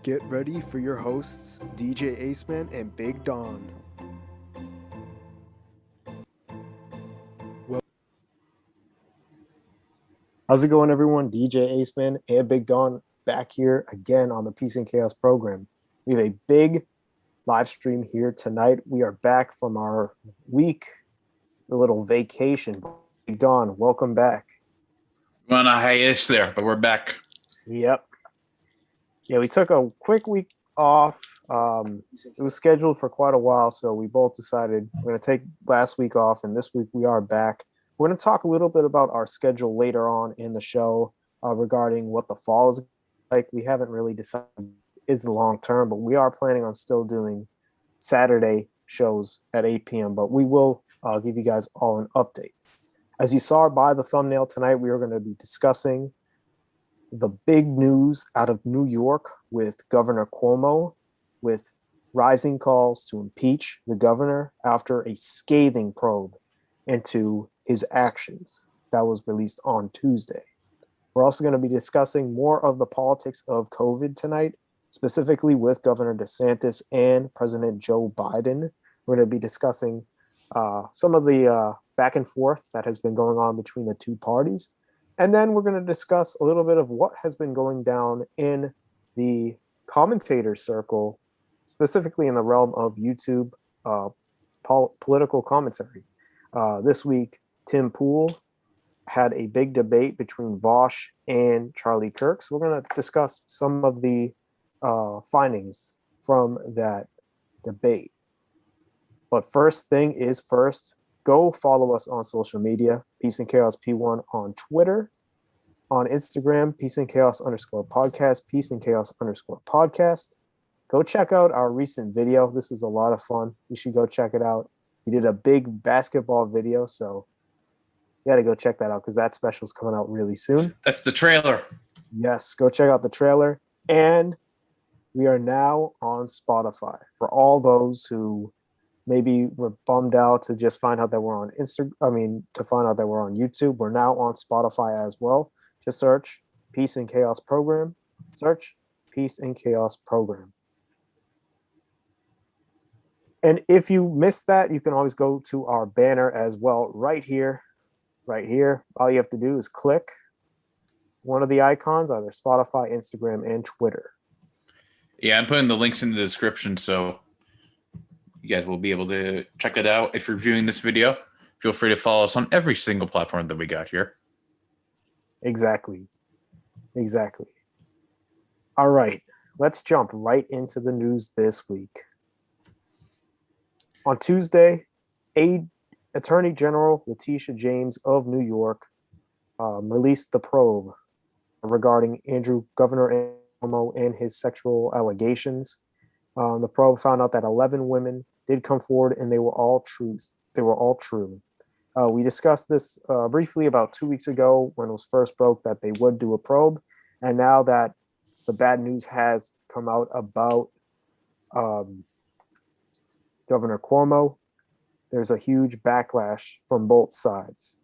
Get ready for your hosts, DJ Aceman and Big Don. How's it going, everyone? DJ Aceman and Big Don back here again on the Peace and Chaos program. We have a big live stream here tonight. We are back from our week, a little vacation. Big Don, welcome back. We're on a hiatus there, but we're back. Yep. Yeah, we took a quick week off. It was scheduled for quite a while, so we both decided we're going to take last week off, and this week we are back. We're going to talk a little bit about our schedule later on in the show regarding what the fall is like. We haven't really decided is the long term, but we are planning on still doing Saturday shows at 8 p.m., but we will give you guys all an update. As you saw by the thumbnail tonight, we are going to be discussing the big news out of New York with Governor Cuomo, with rising calls to impeach the governor after a scathing probe into his actions that was released on Tuesday. We're also going to be discussing more of the politics of COVID tonight, specifically with Governor DeSantis and President Joe Biden. We're going to be discussing some of the back and forth that has been going on between the two parties. And then we're going to discuss a little bit of what has been going down in the commentator circle, specifically in the realm of YouTube political commentary. This week, Tim Pool had a big debate between Vaush and Charlie Kirk. So we're going to discuss some of the findings from that debate. But first thing is first, go follow us on social media, Peace and Chaos P1 on Twitter, on Instagram, Peace and Chaos _podcast, Peace and Chaos _podcast. Go check out our recent video. This is a lot of fun. You should go check it out. We did a big basketball video, so you got to go check that out because that special is coming out really soon. That's the trailer. Yes, go check out the trailer. And we are now on Spotify for all those who maybe we're bummed out to just find out that we're on to find out that we're on YouTube. We're now on Spotify as well. Just search Peace and Chaos Program. Search Peace and Chaos Program. And if you missed that, you can always go to our banner as well right here. Right here. All you have to do is click one of the icons, either Spotify, Instagram, and Twitter. Yeah, I'm putting the links in the description, so you guys will be able to check it out. If you're viewing this video, feel free to follow us on every single platform that we got here. Exactly. All right, let's jump right into the news this week. On Tuesday, Attorney General Letitia James of New York released the probe regarding Governor Cuomo and his sexual allegations. The probe found out that 11 women did come forward, and they were all true. We discussed this briefly about 2 weeks ago when it was first broke that they would do a probe. And now that the bad news has come out about Governor Cuomo, there's a huge backlash from both sides.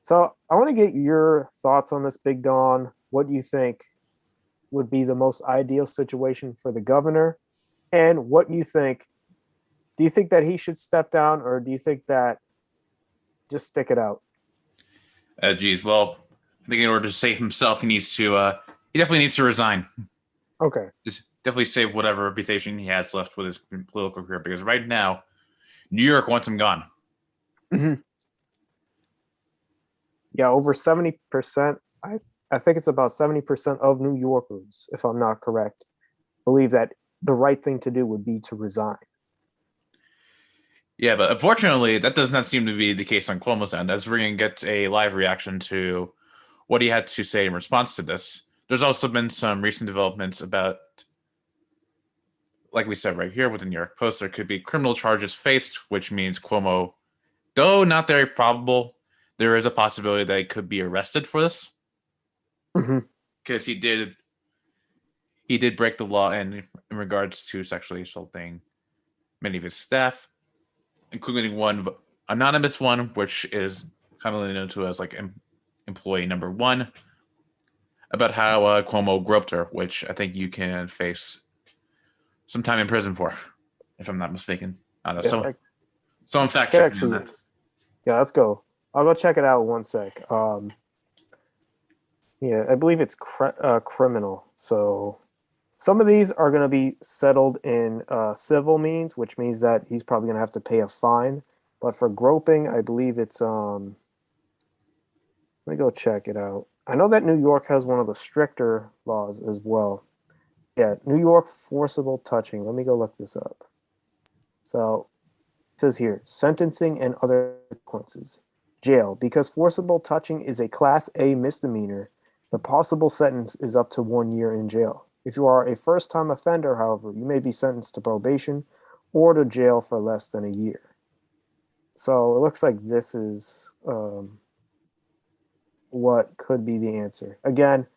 So I want to get your thoughts on this, Big Don. What do you think would be the most ideal situation for the governor? And what you think, do you think that he should step down, or do you think that just stick it out? Well, I think in order to save himself, he definitely needs to resign. Okay. Just definitely save whatever reputation he has left with his political career, because right now, New York wants him gone. Mm-hmm. Yeah, over 70%. I think it's about 70% of New Yorkers, if I'm not correct, believe that the right thing to do would be to resign. Yeah, but unfortunately, that does not seem to be the case on Cuomo's end, as we're going to get a live reaction to what he had to say in response to this. There's also been some recent developments about, like we said right here with the New York Post, there could be criminal charges faced, which means Cuomo, though not very probable, there is a possibility that he could be arrested for this. Because he did break the law in regards to sexually assaulting many of his staff, including one anonymous one, which is commonly known to as like employee number one. about how Cuomo groped her, which I think you can face some time in prison for, if I'm not mistaken. I don't know. Yes, I Someone fact could check me on actually. that. Yeah, let's go. I'll go check it out in 1 sec. Yeah, I believe it's criminal. So some of these are going to be settled in civil means, which means that he's probably going to have to pay a fine. But for groping, I believe it's let me go check it out. I know that New York has one of the stricter laws as well. Yeah, New York forcible touching. Let me go look this up. So it says here, sentencing and other consequences. Jail. Because forcible touching is a Class A misdemeanor, the possible sentence is up to 1 year in jail. If you are a first time offender, however, you may be sentenced to probation or to jail for less than a year. So it looks like this is what could be the answer. Again,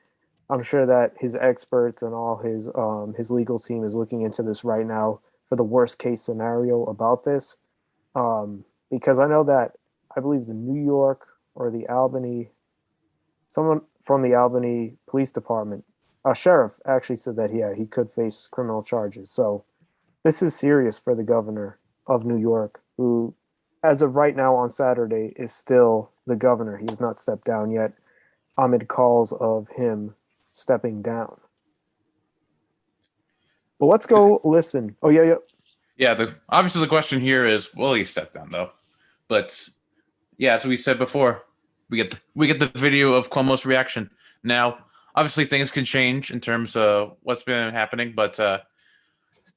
I'm sure that his experts and all his legal team is looking into this right now for the worst case scenario about this. Because I know that I believe the New York or the Albany, someone from the Albany Police Department, a sheriff actually said that yeah, he could face criminal charges. So this is serious for the governor of New York, who, as of right now on Saturday, is still the governor. He's not stepped down yet, amid calls of him stepping down. But let's go listen. Oh yeah, yeah. Yeah, obviously the question here is, will he step down though? But yeah, as we said before, we get the video of Cuomo's reaction. Now, obviously things can change in terms of what's been happening, but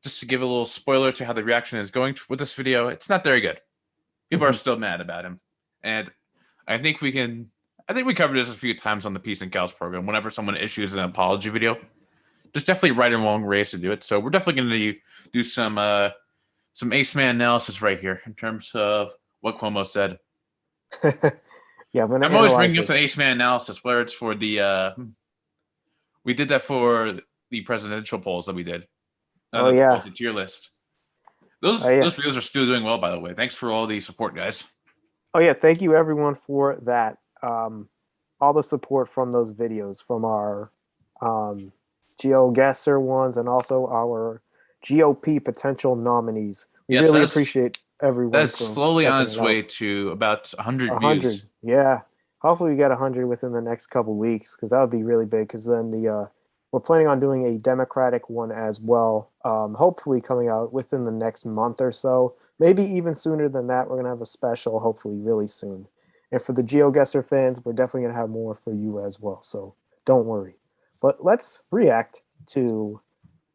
just to give a little spoiler to how the reaction is going with this video, it's not very good. People are still mad about him, and I think we covered this a few times on the Peace and Cows program. Whenever someone issues an apology video, there's definitely right and wrong ways to do it. So we're definitely going to do some ace man analysis right here in terms of what Cuomo said. Yeah, I'm always bringing up the ace man analysis, whether it's for the we did that for the presidential polls that we did. Oh yeah, the tier list. Those videos are still doing well, by the way. Thanks for all the support, guys. Oh yeah, thank you everyone for that. All the support from those videos, from our GeoGuessr ones, and also our GOP potential nominees. We really appreciate everyone. That's slowly on its way to about 100 views. Yeah, hopefully we get 100 within the next couple weeks, because that would be really big. Because then we're planning on doing a Democratic one as well. Hopefully coming out within the next month or so. Maybe even sooner than that. We're gonna have a special, hopefully really soon. And for the GeoGuessr fans, we're definitely gonna have more for you as well. So don't worry. But let's react to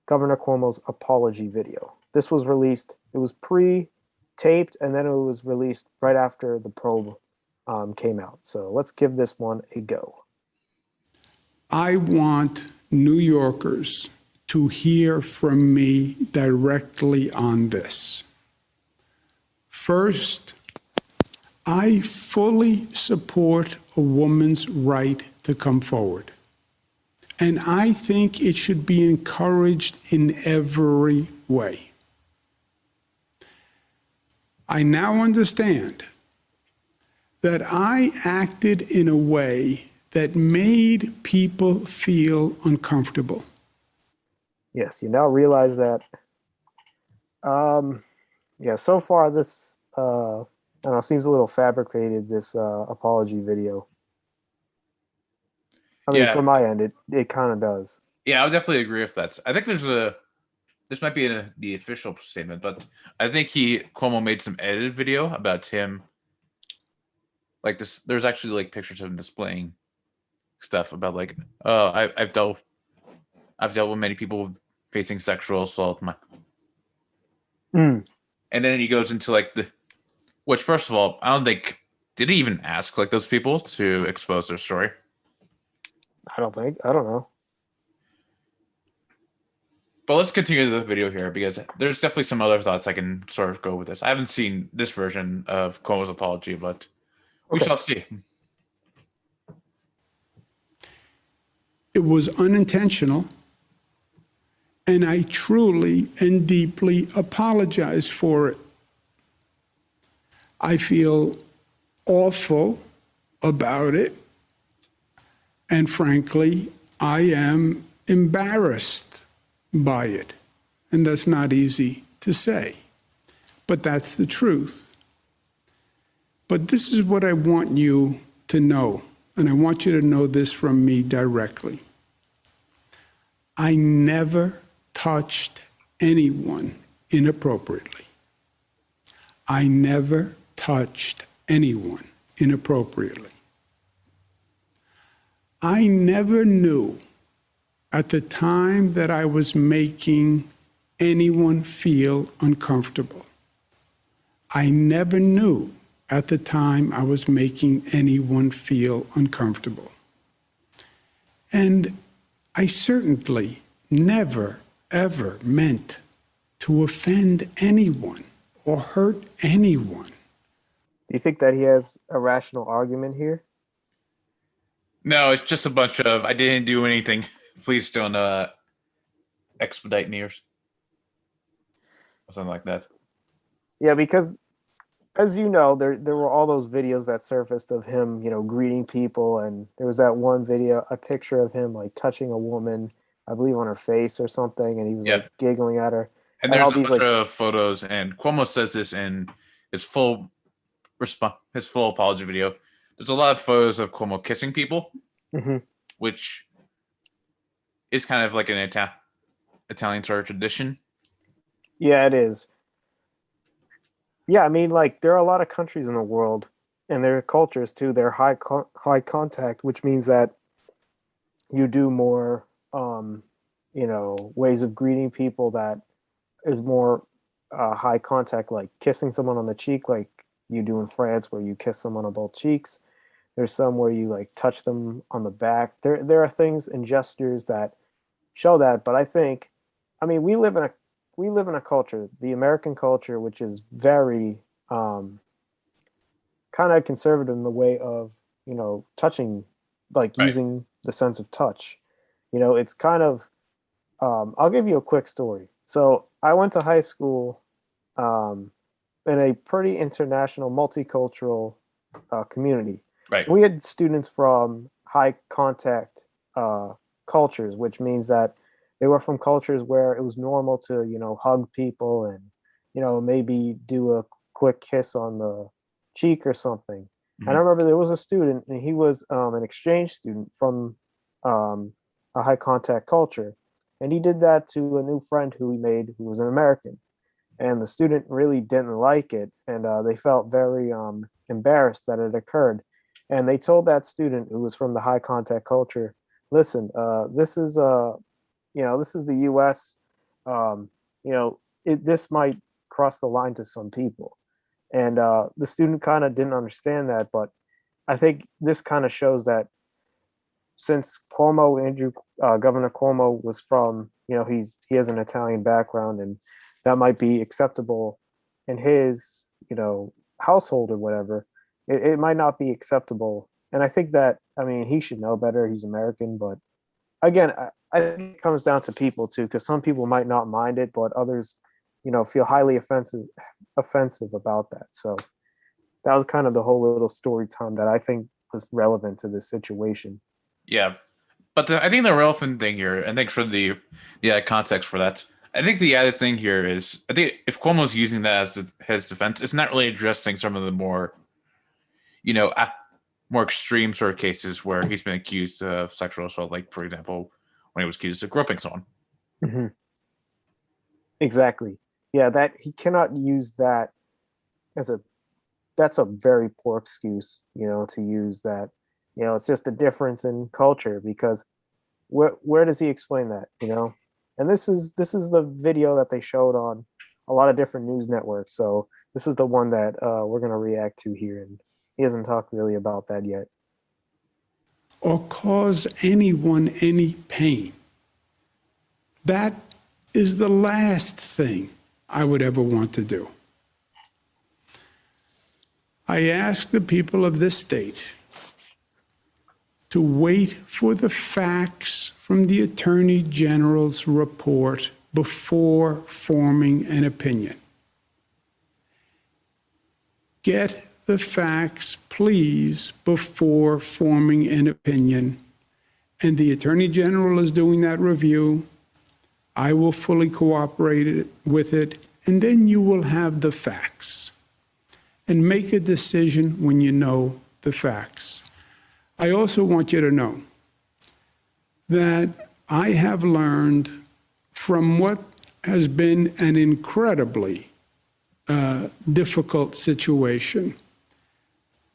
Governor Cuomo's apology video. This was released. It was pre-taped, and then it was released right after the probe came out. So let's give this one a go. I want New Yorkers to hear from me directly on this. First, I fully support a woman's right to come forward. And I think it should be encouraged in every way. I now understand that I acted in a way that made people feel uncomfortable. Yes, you now realize that. Yeah, so far this I don't know, seems a little fabricated, this apology video. I mean, from my end, it kind of does. Yeah, I would definitely agree with that. I think this might be the official statement, but I think Cuomo made some edited video about him. Like this, there's actually like pictures of him displaying stuff about like, oh, I've dealt with many people facing sexual assault. And then he goes into like which first of all, I don't think, did he even ask like those people to expose their story? I don't know. But let's continue the video here, because there's definitely some other thoughts I can sort of go with this. I haven't seen this version of Cuomo's apology, but we shall see. It was unintentional, and I truly and deeply apologize for it. I feel awful about it, and frankly, I am embarrassed by it. And that's not easy to say, but that's the truth. But this is what I want you to know, and I want you to know this from me directly. I never touched anyone inappropriately. I never touched anyone inappropriately. I never knew at the time that I was making anyone feel uncomfortable. I never knew at the time I was making anyone feel uncomfortable. And I certainly never, ever meant to offend anyone or hurt anyone. Do you think that he has a rational argument here? No, it's just a bunch of I didn't do anything. Please don't expedite me or something like that. Yeah, because as you know, there were all those videos that surfaced of him, greeting people, and there was that one video, a picture of him like touching a woman, I believe on her face or something, and he was like giggling at her. And there's a bunch of photos, and Cuomo says this in his full apology video. There's a lot of photos of Cuomo kissing people, which is kind of like an Italian sort of tradition. Yeah, it is. Yeah, I mean, like there are a lot of countries in the world, and their cultures too. They're high contact, which means that you do more, ways of greeting people that is more high contact, like kissing someone on the cheek, like you do in France, where you kiss someone on both cheeks. There's some where you like touch them on the back. There are things and gestures that show that, but I mean, we live in a culture, the American culture, which is very kind of conservative in the way of, touching, like using the sense of touch. It's kind of, I'll give you a quick story. So I went to high school in a pretty international, multicultural community. Right. We had students from high contact cultures, which means that they were from cultures where it was normal to, hug people and, maybe do a quick kiss on the cheek or something. Mm-hmm. And I remember there was a student, and he was an exchange student from a high contact culture. And he did that to a new friend who he made, who was an American. And the student really didn't like it. And they felt very embarrassed that it occurred. And they told that student who was from the high contact culture, listen, this is the U.S. This might cross the line to some people. And the student kind of didn't understand that. But I think this kind of shows that since Governor Cuomo was from, he has an Italian background, and that might be acceptable in his, household or whatever. It might not be acceptable. And I think that, he should know better. He's American. But again, I think it comes down to people too, because some people might not mind it, but others, feel highly offensive about that. So that was kind of the whole little story time that I think was relevant to this situation. Yeah. But I think the relevant thing here, and thanks for the context for that. I think the added thing here is, I think if Cuomo's using that as his defense, it's not really addressing some of the more, more extreme sort of cases where he's been accused of sexual assault, like, for example, when he was accused of groping someone. Mm-hmm. Exactly. Yeah, that he cannot use that that's a very poor excuse, to use that. It's just a difference in culture, because where does he explain that, And this is the video that they showed on a lot of different news networks. So this is the one that we're going to react to here. And he hasn't talked really about that yet. Or cause anyone any pain. That is the last thing I would ever want to do. I ask the people of this state to wait for the facts from the Attorney General's report before forming an opinion. Get the facts, please, before forming an opinion, and the Attorney General is doing that review. I will fully cooperate with it, and then you will have the facts. And make a decision when you know the facts. I also want you to know that I have learned from what has been an incredibly difficult situation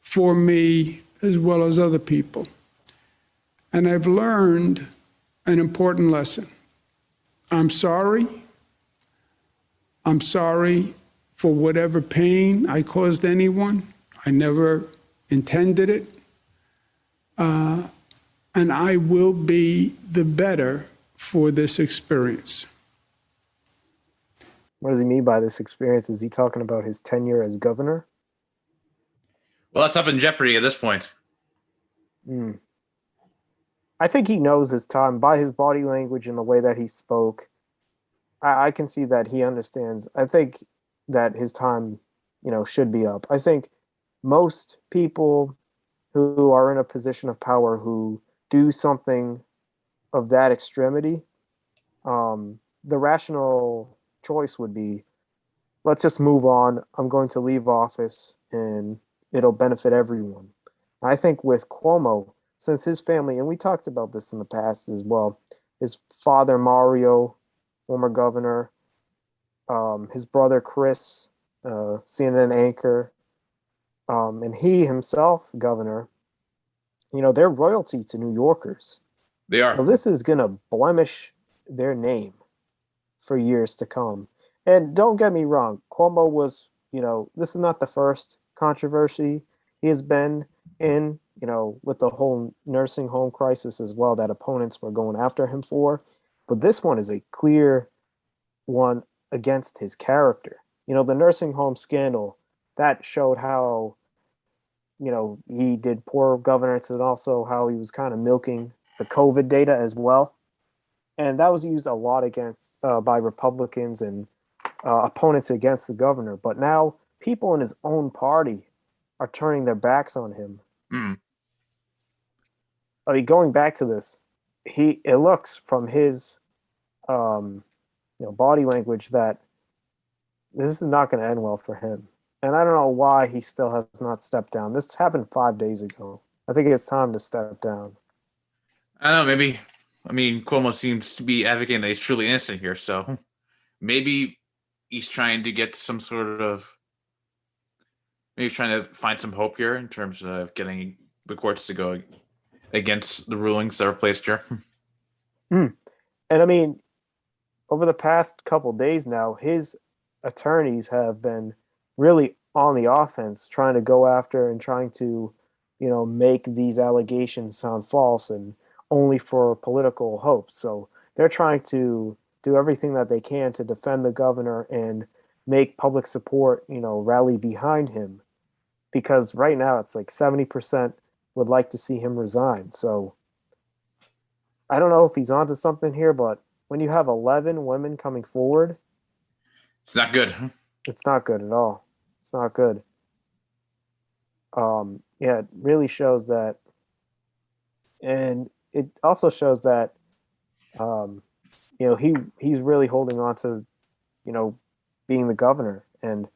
for me as well as other people. And I've learned an important lesson. I'm sorry. I'm sorry for whatever pain I caused anyone. I never intended it. And I will be the better for this experience. What does he mean by this experience? Is he talking about his tenure as governor? Well, that's up in jeopardy at this point. I think he knows his time by his body language and the way that he spoke. I can see that he understands. I think that his time, should be up. I think most people who are in a position of power who do something of that extremity, the rational choice would be, let's just move on. I'm going to leave office and it'll benefit everyone. I think with Cuomo, since his family, and we talked about this in the past as well, his father, Mario, former governor, his brother, Chris, CNN anchor, and he himself, governor, they're royalty to New Yorkers. They are. So this is going to blemish their name for years to come. And don't get me wrong, Cuomo was, this is not the first controversy he has been in, with the whole nursing home crisis as well, that opponents were going after him for. But this one is a clear one against his character. The nursing home scandal, that showed how, he did poor governance and also how he was kind of milking the COVID data as well. And that was used a lot against by Republicans and opponents against the governor. But now people in his own party are turning their backs on him. I mean, going back to this, it looks from his body language that this is not going to end well for him. And I don't know why he still has not stepped down. This happened 5 days ago. I think it's time to step down. I don't know, maybe. I mean, Cuomo seems to be advocating that he's truly innocent here, so maybe he's trying to get some sort of. Maybe he's trying to find some hope here in terms of getting the courts to go against the rulings that were placed here. And I mean, over the past couple days now, his attorneys have been really on the offense, trying to go after and trying to, make these allegations sound false and only for political hopes. So they're trying to do everything that they can to defend the governor and make public support, rally behind him. Because right now it's like 70% would like to see him resign. So I don't know if he's onto something here, but when you have 11 women coming forward, It's not good. it's not good at all. It's not good. Yeah, it really shows that, and it also shows that, he's really holding on to, being the governor. And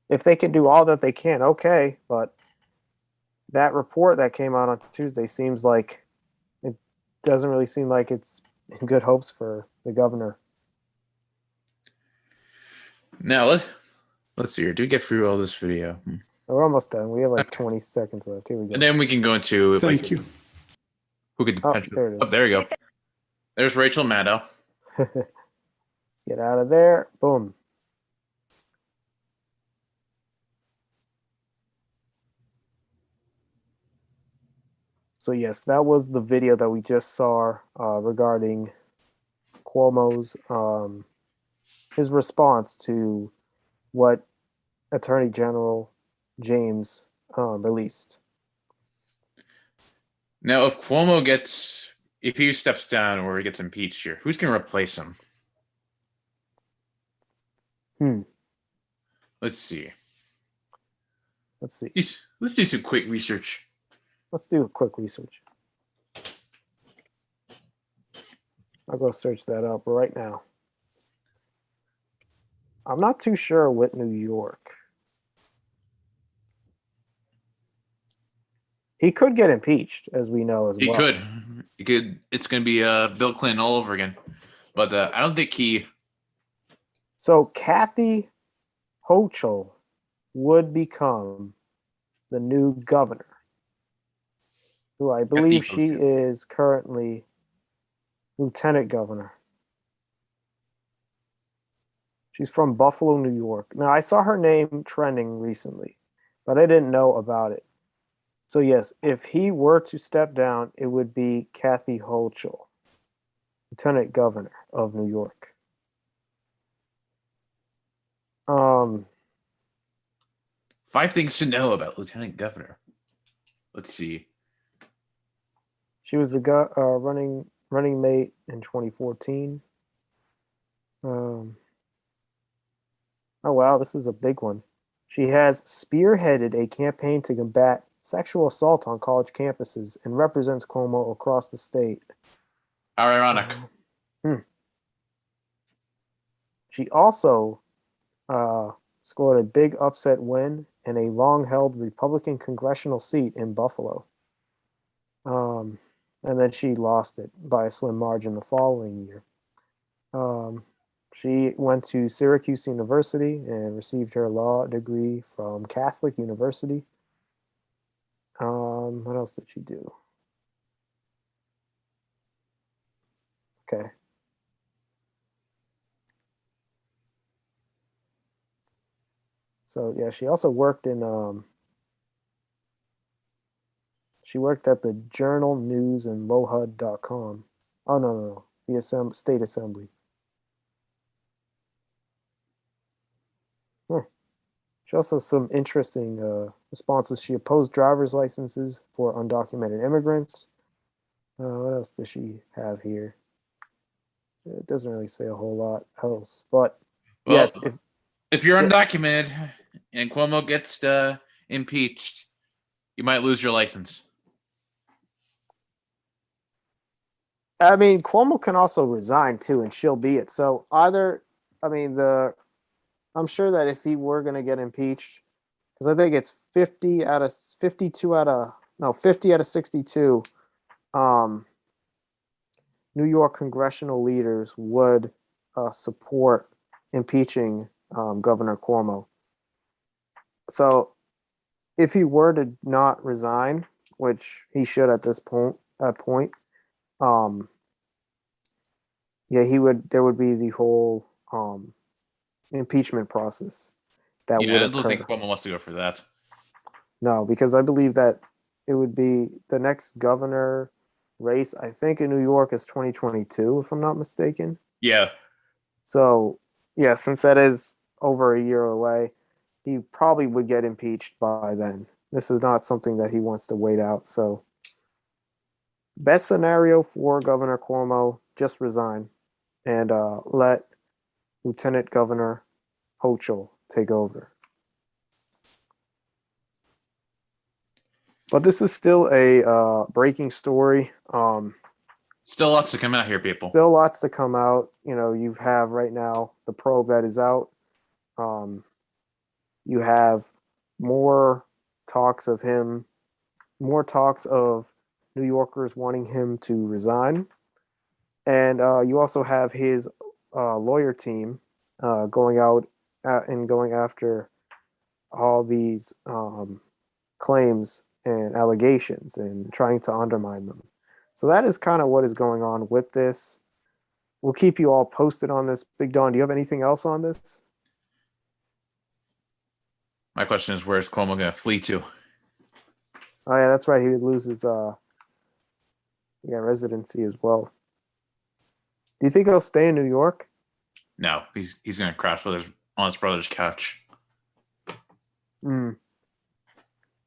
if they can do all that they can, okay. But that report that came out on Tuesday seems like it doesn't really seem like it's in good hopes for the governor. Now let's see here. Do we get through all this video? We're almost done. We have like 20 seconds left. Here we go. And then we can go into Thank you. Who could there it is. Oh, there you go. There's Rachel Maddow. Get out of there. Boom. So yes, that was the video that we just saw regarding Cuomo's his response to what Attorney General James released. Now, if he steps down or he gets impeached here, who's going to replace him? Let's see. Let's see. Let's do some quick research. Let's do a quick research. I'll go search that up right now. I'm not too sure with New York. He could get impeached, as we know as He well. could. He could. It's going to be Bill Clinton all over again. But I don't think he. So Kathy Hochul would become the new governor, who I believe she is currently lieutenant governor. She's from Buffalo, New York. Now, I saw her name trending recently, but I didn't know about it. So, yes, if he were to step down, it would be Kathy Hochul, lieutenant governor of New York. 5 things to know about lieutenant governor. Let's see. She was the running mate in 2014. Oh wow, this is a big one. She has spearheaded a campaign to combat sexual assault on college campuses and represents Cuomo across the state. How ironic. She also scored a big upset win in a long-held Republican congressional seat in Buffalo. And then she lost it by a slim margin the following year. She went to Syracuse University and received her law degree from Catholic University. What else did she do? Okay. So yeah, she also worked in she worked at the Journal News and LowHUD.com. Oh no, the State Assembly. She also has some interesting responses. She opposed driver's licenses for undocumented immigrants. What else does she have here? It doesn't really say a whole lot else, but Well, yes, if you're undocumented and Cuomo gets impeached, you might lose your license. I mean, Cuomo can also resign too, and she'll be it. So either, I mean, I'm sure that if he were going to get impeached, because I think it's 50 out of 62. New York congressional leaders would support impeaching Governor Cuomo. So if he were to not resign, which he should at this point, yeah, there would be the whole impeachment process that would occur. I don't think Cuomo wants to go for that. No, because I believe that it would be the next governor race, I think in New York is 2022, if I'm not mistaken. Yeah. So, yeah, since that is over a year away, he probably would get impeached by then. This is not something that he wants to wait out. So, best scenario for Governor Cuomo, just resign and let Lieutenant Governor Hochul take over. But this is still a breaking story. Still lots to come out here, people. Still lots to come out. You know, you have right now the probe that is out. You have more talks of him, more talks of New Yorkers wanting him to resign. And you also have his lawyer team going out and going after all these claims and allegations and trying to undermine them. So that is kind of what is going on with this. We'll keep you all posted on this. Big Don, do you have anything else on this? My question is, where's Cuomo going to flee to? Oh yeah, that's right. He would lose his residency as well. Do you think he'll stay in New York? No, he's going to crash on his brother's couch. Yeah,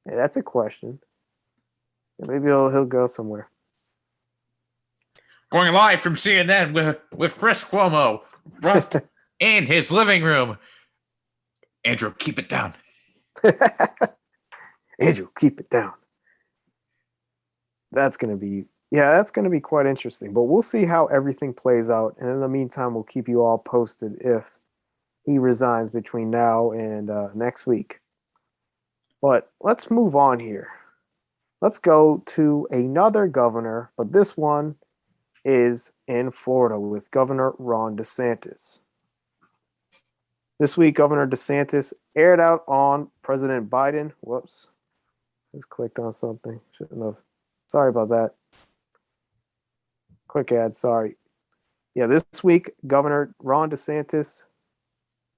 that's a question. Yeah, maybe he'll go somewhere. Going live from CNN with Chris Cuomo in his living room. Andrew, keep it down. Andrew, keep it down. That's going to be, Yeah, that's going to be quite interesting, but we'll see how everything plays out. And in the meantime, we'll keep you all posted if he resigns between now and next week. But let's move on here. Let's go to another governor, but this one is in Florida with Governor Ron DeSantis. This week, Governor DeSantis aired out on President Biden. Whoops. Just clicked on something. Shouldn't have. Sorry about that. Quick ad, sorry. Yeah, this week, Governor Ron DeSantis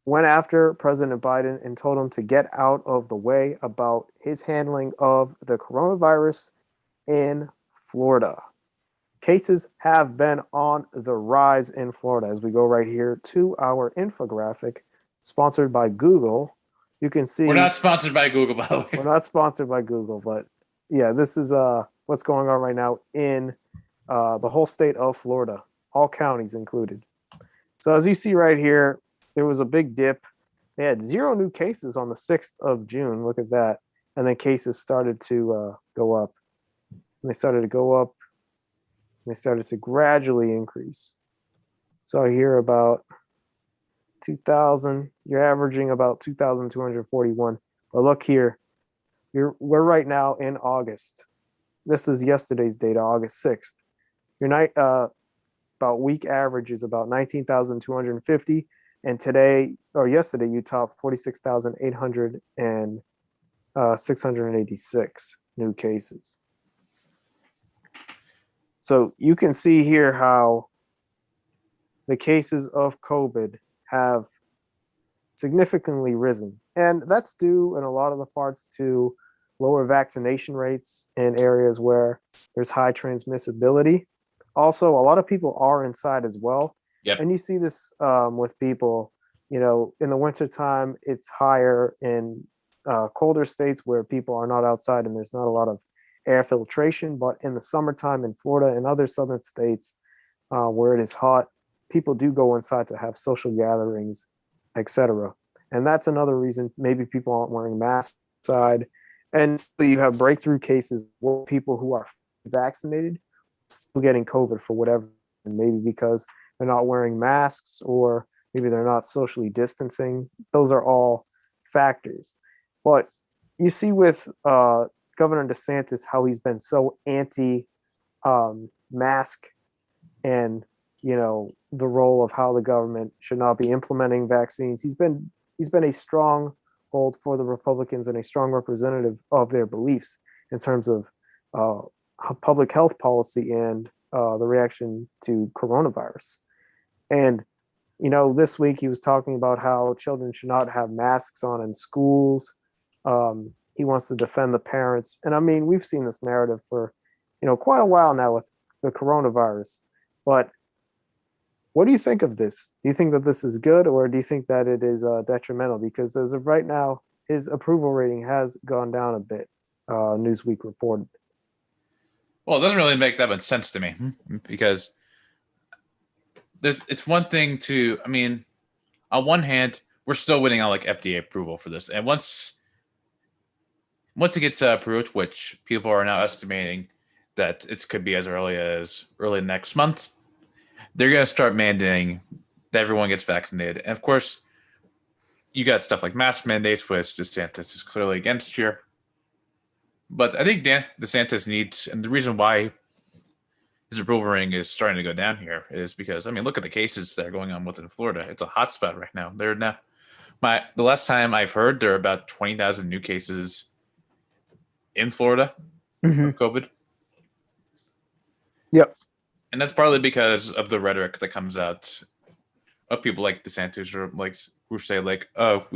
went after President Biden and told him to get out of the way about his handling of the coronavirus in Florida. Cases have been on the rise in Florida. As we go right here to our infographic, sponsored by Google, you can see We're not sponsored by Google, by the way. we're not sponsored by Google, but yeah, this is what's going on right now in the whole state of Florida, all counties included. So as you see right here, there was a big dip. They had 0 new cases on the 6th of June. Look at that. And then cases started to go up. And they started to go up. And they started to gradually increase. So here about 2,000. You're averaging about 2,241. But look here. We're right now in August. This is yesterday's data, August 6th. Your night about week average is about 19,250. And today or yesterday, you topped 46,800 and 686 new cases. So you can see here how the cases of COVID have significantly risen. And that's due in a lot of the parts to lower vaccination rates in areas where there's high transmissibility. Also, a lot of people are inside as well. Yep. And you see this with people, in the wintertime, it's higher in colder states where people are not outside and there's not a lot of air filtration. But in the summertime in Florida and other southern states where it is hot, people do go inside to have social gatherings, etc. And that's another reason maybe people aren't wearing masks outside. And so you have breakthrough cases where people who are vaccinated still getting COVID for whatever, and maybe because they're not wearing masks or maybe they're not socially distancing. Those are all factors. But you see with Governor DeSantis how he's been so anti mask and the role of how the government should not be implementing vaccines. He's been a strong hold for the Republicans and a strong representative of their beliefs in terms of public health policy and the reaction to coronavirus. And this week he was talking about how children should not have masks on in schools. He wants to defend the parents. And I mean, we've seen this narrative for, quite a while now with the coronavirus. But what do you think of this? Do you think that this is good, or do you think that it is detrimental? Because as of right now, his approval rating has gone down a bit, Newsweek reported. Well, it doesn't really make that much sense to me because it's one thing to, on one hand, we're still waiting on like FDA approval for this. And once it gets approved, which people are now estimating that it could be as early next month, they're going to start mandating that everyone gets vaccinated. And of course, you got stuff like mask mandates, which DeSantis is clearly against here. But I think DeSantis needs, and the reason why his approval rating is starting to go down here is because, look at the cases that are going on within Florida. It's a hotspot right now. The last time I've heard, there are about 20,000 new cases in Florida of COVID. Yep. And that's partly because of the rhetoric that comes out of people like DeSantis or who say oh,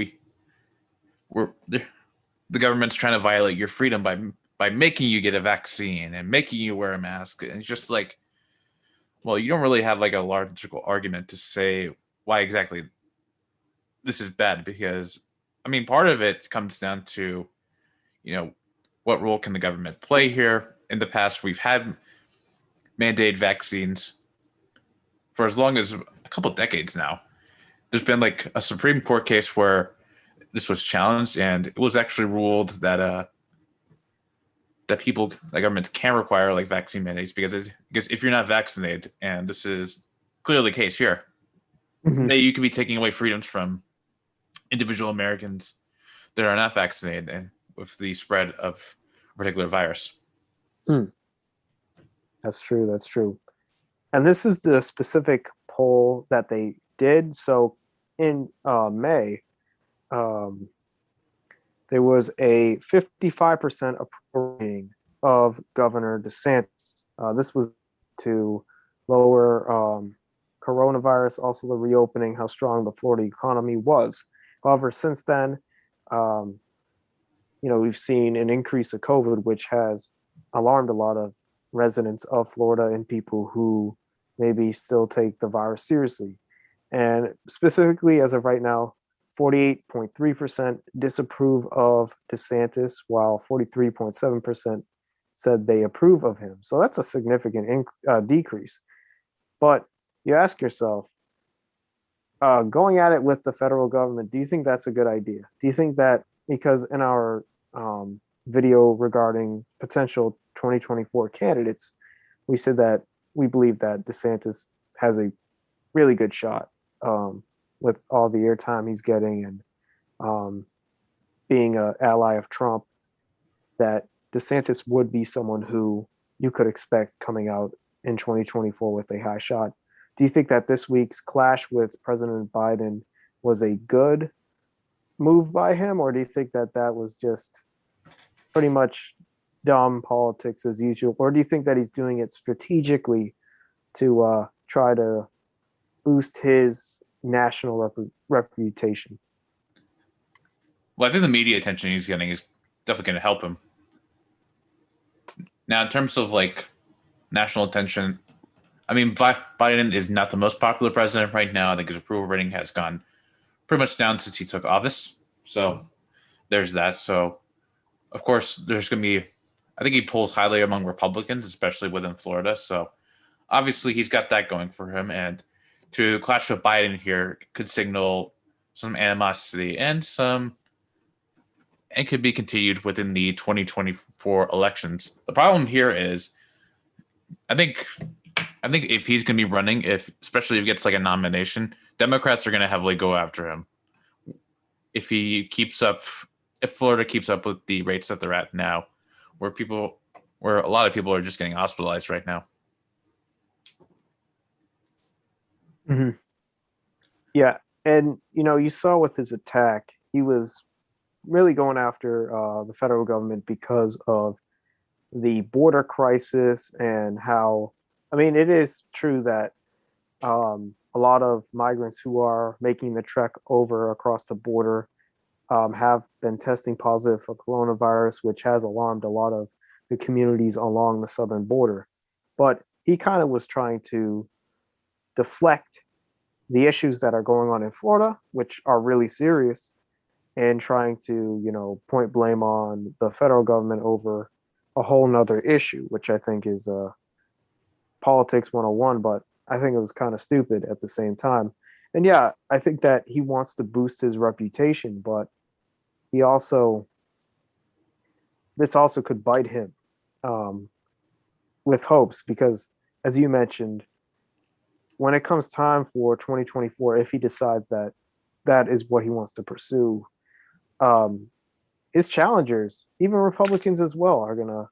the government's trying to violate your freedom by making you get a vaccine and making you wear a mask. And it's just well, you don't really have a logical argument to say why exactly this is bad, because part of it comes down to what role can the government play here. In the past, we've had mandated vaccines for as long as a couple decades now. There's been a Supreme Court case where this was challenged, and it was actually ruled that that governments can require like vaccine mandates because if you're not vaccinated, and this is clearly the case here, that you could be taking away freedoms from individual Americans that are not vaccinated and with the spread of a particular virus. That's true. That's true. And this is the specific poll that they did. So in May, there was a 55% approval rating of Governor DeSantis. This was to lower coronavirus, also the reopening, how strong the Florida economy was. However, since then, we've seen an increase of COVID, which has alarmed a lot of residents of Florida and people who maybe still take the virus seriously. And specifically, as of right now, 48.3% disapprove of DeSantis, while 43.7% said they approve of him. So that's a significant decrease. But you ask yourself, going at it with the federal government, do you think that's a good idea? Do you think that, because in our video regarding potential 2024 candidates, we said that we believe that DeSantis has a really good shot with all the airtime he's getting and being an ally of Trump, that DeSantis would be someone who you could expect coming out in 2024 with a high shot. Do you think that this week's clash with President Biden was a good move by him, or do you think that that was just pretty much dumb politics as usual, or do you think that he's doing it strategically to try to boost his national reputation? Well, I think the media attention he's getting is definitely going to help him. Now, in terms of like national attention, I mean, Biden is not the most popular president right now. I think his approval rating has gone pretty much down since he took office. So there's that. So, of course, there's going to be, I think he polls highly among Republicans, especially within Florida. So obviously he's got that going for him. And to clash with Biden here could signal some animosity and could be continued within the 2024 elections. The problem here is, I think if he's going to be running, especially if he gets like a nomination, Democrats are going to heavily go after him. If Florida keeps up with the rates that they're at now, where a lot of people are just getting hospitalized right now. Mm-hmm. Yeah. And, you saw with his attack, he was really going after the federal government because of the border crisis and how, I mean, it is true that a lot of migrants who are making the trek over across the border have been testing positive for coronavirus, which has alarmed a lot of the communities along the southern border. But he kind of was trying to deflect the issues that are going on in Florida, which are really serious, and trying to, point blame on the federal government over a whole nother issue, which I think is politics 101, but I think it was kind of stupid at the same time. And yeah, I think that he wants to boost his reputation, but this also could bite him with hopes, because as you mentioned, when it comes time for 2024, if he decides that that is what he wants to pursue, his challengers, even Republicans as well, are going to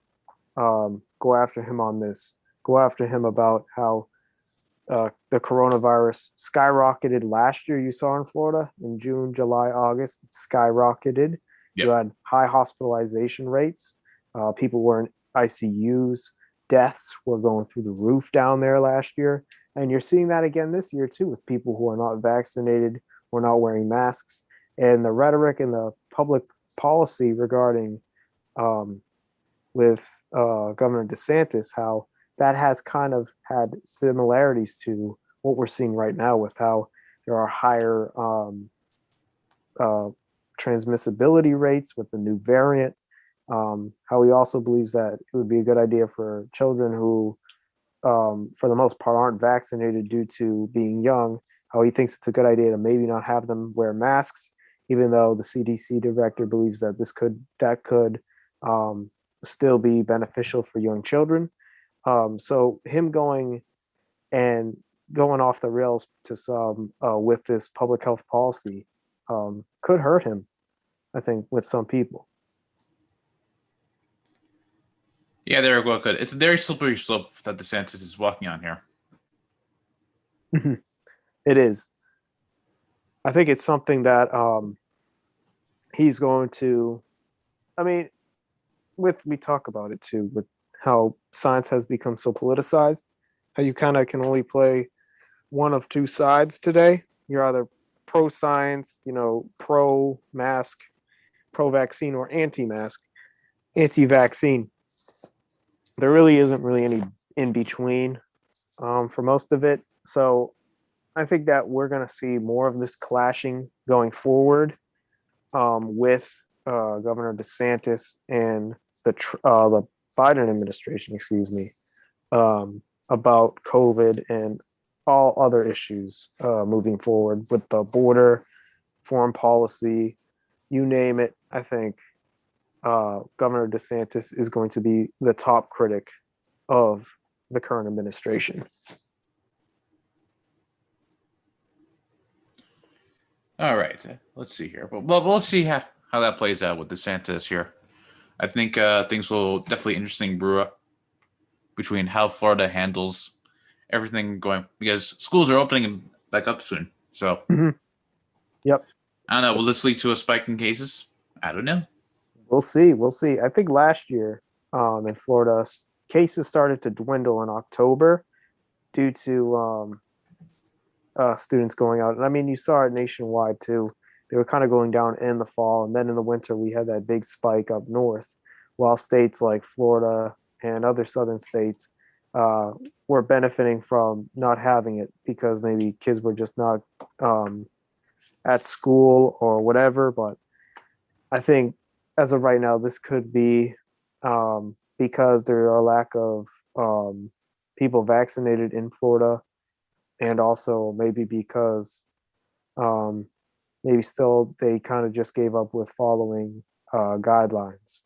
go after him on this, go after him about how the coronavirus skyrocketed last year. You saw in Florida in June, July, August, it skyrocketed. Yep. You had high hospitalization rates. People were in ICUs. Deaths were going through the roof down there last year. And you're seeing that again this year, too, with people who are not vaccinated, who are not wearing masks. And the rhetoric and the public policy regarding with Governor DeSantis, how that has kind of had similarities to what we're seeing right now, with how there are higher transmissibility rates with the new variant. How he also believes that it would be a good idea for children who, for the most part, aren't vaccinated due to being young, how he thinks it's a good idea to maybe not have them wear masks, even though the CDC director believes that that could still be beneficial for young children. So him going off the rails to some with this public health policy could hurt him, I think, with some people. Yeah, there we go. Good. It's a very slippery slope that DeSantis is walking on here. It is. I think it's something that he's going to. I mean, we talk about it too, with how science has become so politicized. How you kind of can only play one of two sides today. You're either pro science, pro mask, pro vaccine, or anti-mask, anti-vaccine. There really isn't really any in between for most of it. So I think that we're going to see more of this clashing going forward with Governor DeSantis and the Biden administration, excuse me, about COVID and all other issues moving forward with the border, foreign policy, you name it. I think Governor DeSantis is going to be the top critic of the current administration. All right, let's see here. Well, we'll see how that plays out with DeSantis here. I think things will definitely interesting brew up between how Florida handles everything going, because schools are opening back up soon. So, Yep. I don't know. Will this lead to a spike in cases? I don't know. We'll see. We'll see. I think last year in Florida, cases started to dwindle in October due to students going out. And I mean, you saw it nationwide too. They were kind of going down in the fall. And then in the winter, we had that big spike up north, while states like Florida and other southern states were benefiting from not having it because maybe kids were just not at school or whatever. But I think as of right now, this could be because there are a lack of people vaccinated in Florida, and also maybe because maybe still they kind of just gave up with following guidelines.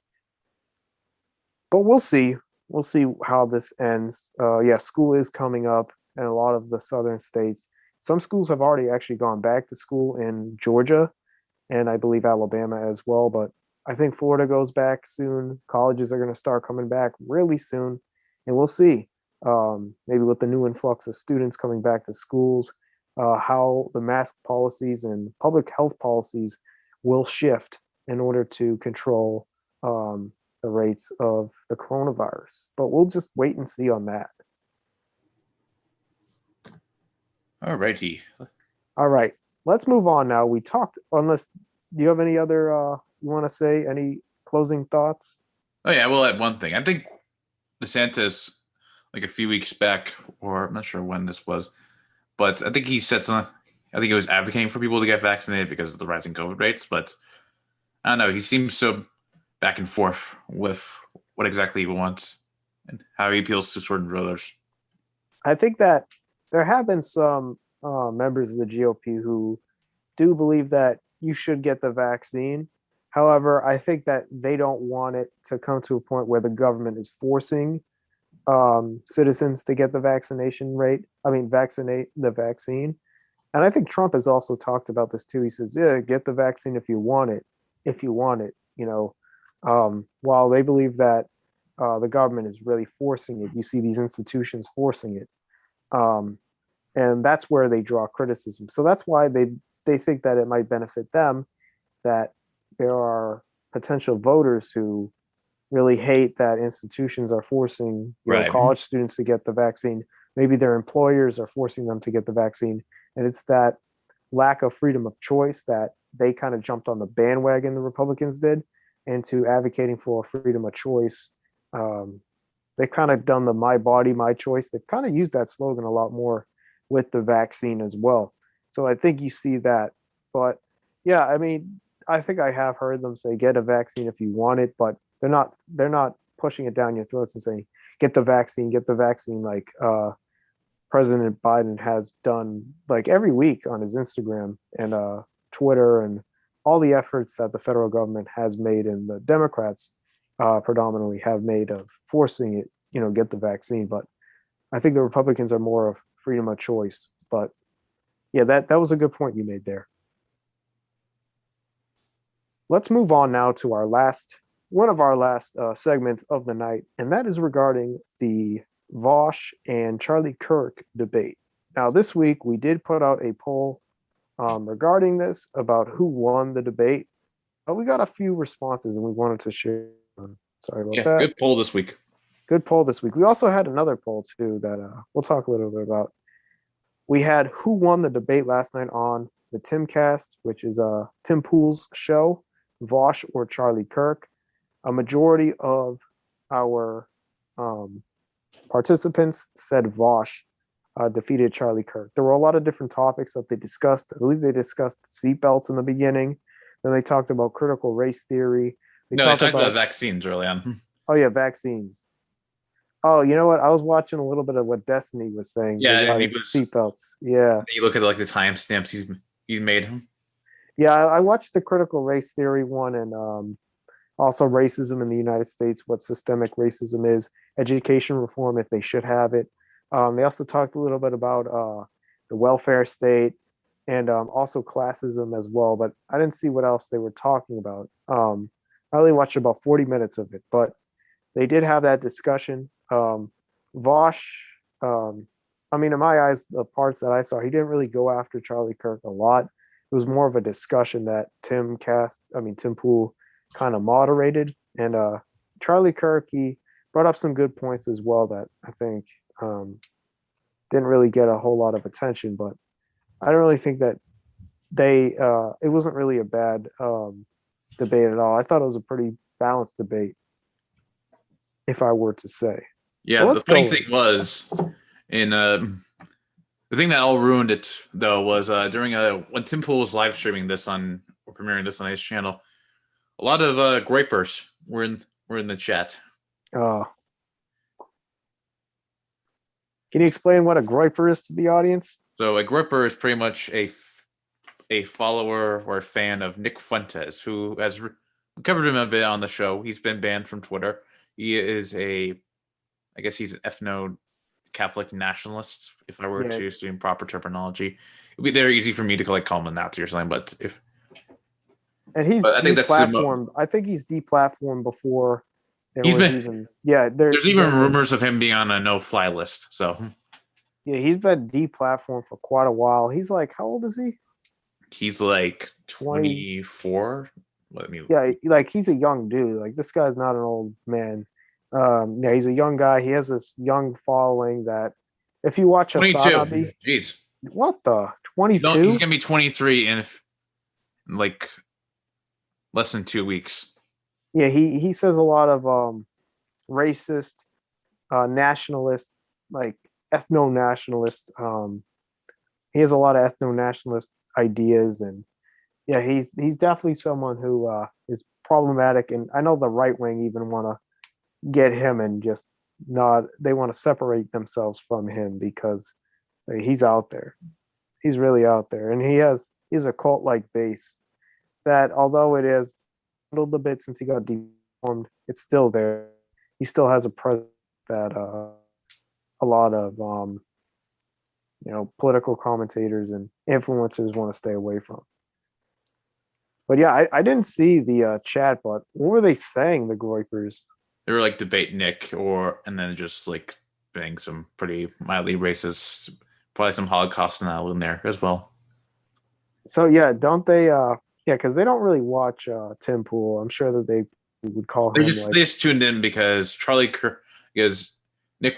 But we'll see. We'll see how this ends. Yeah, school is coming up in a lot of the southern states. Some schools have already actually gone back to school in Georgia, and I believe Alabama as well. But I think Florida goes back soon. Colleges are going to start coming back really soon, and we'll see. Maybe with the new influx of students coming back to schools, how the mask policies and public health policies will shift in order to control the rates of the coronavirus. But we'll just wait and see on that. All righty. All right, let's move on now. We talked, unless, do you have any other, you want to say, any closing thoughts? Oh, yeah, we'll add one thing. I think DeSantis, like a few weeks back, or I'm not sure when this was, but I think he said something. I think he was advocating for people to get vaccinated because of the rising COVID rates. But I don't know. He seems so back and forth with what exactly he wants and how he appeals to certain voters. I think that there have been some members of the GOP who do believe that you should get the vaccine. However, I think that they don't want it to come to a point where the government is forcing citizens to get the vaccinate the vaccine. And I think Trump has also talked about this too. He says, yeah, get the vaccine if you want it, while they believe that the government is really forcing it. You see these institutions forcing it. And that's where they draw criticism. So that's why they think that it might benefit them, that there are potential voters who really hate that institutions are forcing college students to get the vaccine. Maybe their employers are forcing them to get the vaccine. And it's that lack of freedom of choice that they kind of jumped on the bandwagon, the Republicans did, into advocating for freedom of choice. They've kind of done the my body, my choice. They've kind of used that slogan a lot more with the vaccine as well. So I think you see that. But yeah, I mean, I think I have heard them say get a vaccine if you want it, but they're not pushing it down your throats and saying get the vaccine like President Biden has done like every week on his Instagram and Twitter, and all the efforts that the federal government has made and the Democrats predominantly have made of forcing it, get the vaccine. But I think the Republicans are more of freedom of choice. But yeah, that was a good point you made there. Let's move on now to one of our last segments of the night, and that is regarding the Vaush and Charlie Kirk debate. Now, this week we did put out a poll regarding this about who won the debate. We got a few responses, and we wanted to share. Sorry about that. Good poll this week. Good poll this week. We also had another poll too that we'll talk a little bit about. We had who won the debate last night on the Timcast, which is Tim Pool's show, Vaush or Charlie Kirk. A majority of our participants said Vaush defeated Charlie Kirk. There were a lot of different topics that they discussed. I believe they discussed seatbelts in the beginning. Then they talked about critical race theory. They talked about vaccines early on. Oh, yeah, vaccines. Oh, you know what? I was watching a little bit of what Destiny was saying. Yeah, and seatbelts. Yeah. You look at like the timestamps he's made. Yeah, I watched the critical race theory one and also racism in the United States, what systemic racism is, education reform if they should have it. They also talked a little bit about the welfare state and also classism as well, but I didn't see what else they were talking about. I only watched about 40 minutes of it, but they did have that discussion. Vaush, I mean, in my eyes, the parts that I saw, he didn't really go after Charlie Kirk a lot. It was more of a discussion that Tim Pool kind of moderated. And Charlie Kirk, he brought up some good points as well that I think didn't really get a whole lot of attention, but I don't really think that it wasn't really a bad debate at all. I thought it was a pretty balanced debate, if I were to say. Yeah, the funny thing was, the thing that all ruined it though was during when Tim Pool was live streaming this or premiering this on his channel, a lot of gripers were in the chat. Can you explain what a griper is to the audience? So a griper is pretty much a follower or a fan of Nick Fuentes, who has covered him a bit on the show. He's been banned from Twitter. He is I guess he's an ethno-Catholic nationalist, if I were to use proper terminology. It would be very easy for me to call him a Nazi or something, but he's deplatformed. I think he's deplatformed before. There's even rumors of him being on a no-fly list. So yeah, he's been deplatformed for quite a while. He's like, how old is he? He's like 24. Like he's a young dude. Like this guy's not an old man. He's a young guy. He has this young following that if you watch 22. Jeez. What the 22? He's gonna be 23 in like less than 2 weeks. Yeah, he says a lot of racist, nationalist, like ethno-nationalist. He has a lot of ethno-nationalist ideas, and yeah, he's definitely someone who is problematic. And I know the right wing even want to get him and just they want to separate themselves from him because he's out there. He's really out there, and he's a cult-like base that, although it is a little bit since he got deformed, it's still there. He still has a presence that a lot of political commentators and influencers want to stay away from. But yeah, I didn't see the chat, but what were they saying, the Groypers? They were like debate Nick and then just like being some pretty mildly racist, probably some Holocaust denial in there as well. So yeah, don't they because they don't really watch Tim Pool. I'm sure that they would call him. They just tuned in because Nick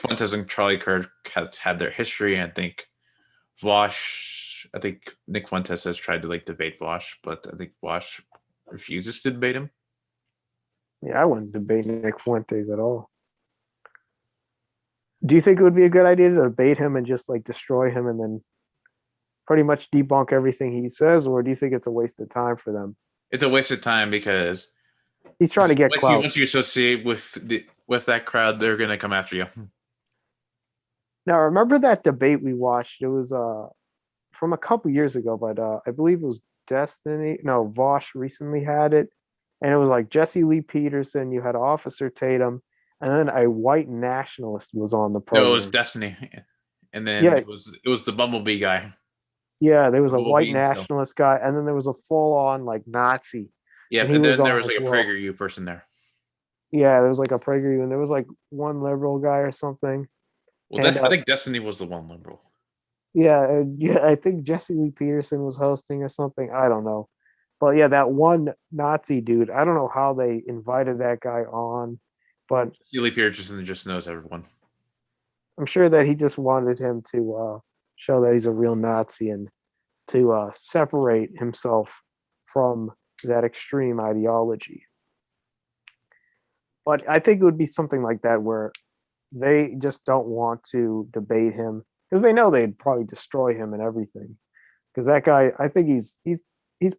Fuentes and Charlie Kirk had their history, and I think Nick Fuentes has tried to like debate Vaush, but I think Vaush refuses to debate him. Yeah, I wouldn't debate Nick Fuentes at all. Do you think it would be a good idea to debate him and just like destroy him and then pretty much debunk everything he says, or do you think it's a waste of time for them? It's a waste of time because he's trying to get clout. Once you associate with that crowd, they're going to come after you. Now, remember that debate we watched? It was from a couple years ago, but I believe it was Vaush recently had it, and it was like Jesse Lee Peterson. You had Officer Tatum, and then a white nationalist was on the No, it was program. Destiny, and then Yeah, it was the Bumblebee guy. yeah, there was a white Bumblebee, so nationalist guy, and then there was a full-on like Nazi, yeah, and he and was then there on was as like a well. PragerU person there. Yeah, there was like a PragerU, and there was like one liberal guy or something. Well, And I think Destiny was the one liberal. yeah, I think Jesse Lee Peterson was hosting or something. I don't know, but yeah, that one Nazi dude. I don't know how they invited that guy on, but Steely Pearson just knows everyone. I'm sure that he just wanted him to show that he's a real Nazi and to separate himself from that extreme ideology. But I think it would be something like that where they just don't want to debate him because they know they'd probably destroy him and everything. Because that guy, I think he's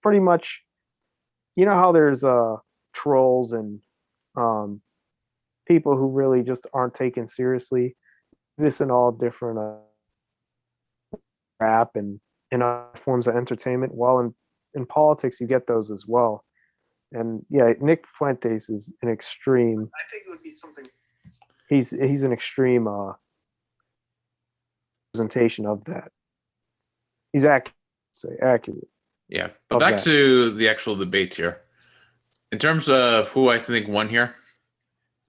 pretty much, you know how there's trolls and um, people who really just aren't taken seriously. This and all different rap and other forms of entertainment. While in politics, you get those as well. And yeah, Nick Fuentes is an extreme. I think it would be something. He's an extreme representation of that. He's accurate. Yeah, but back to the actual debate here. In terms of who I think won here,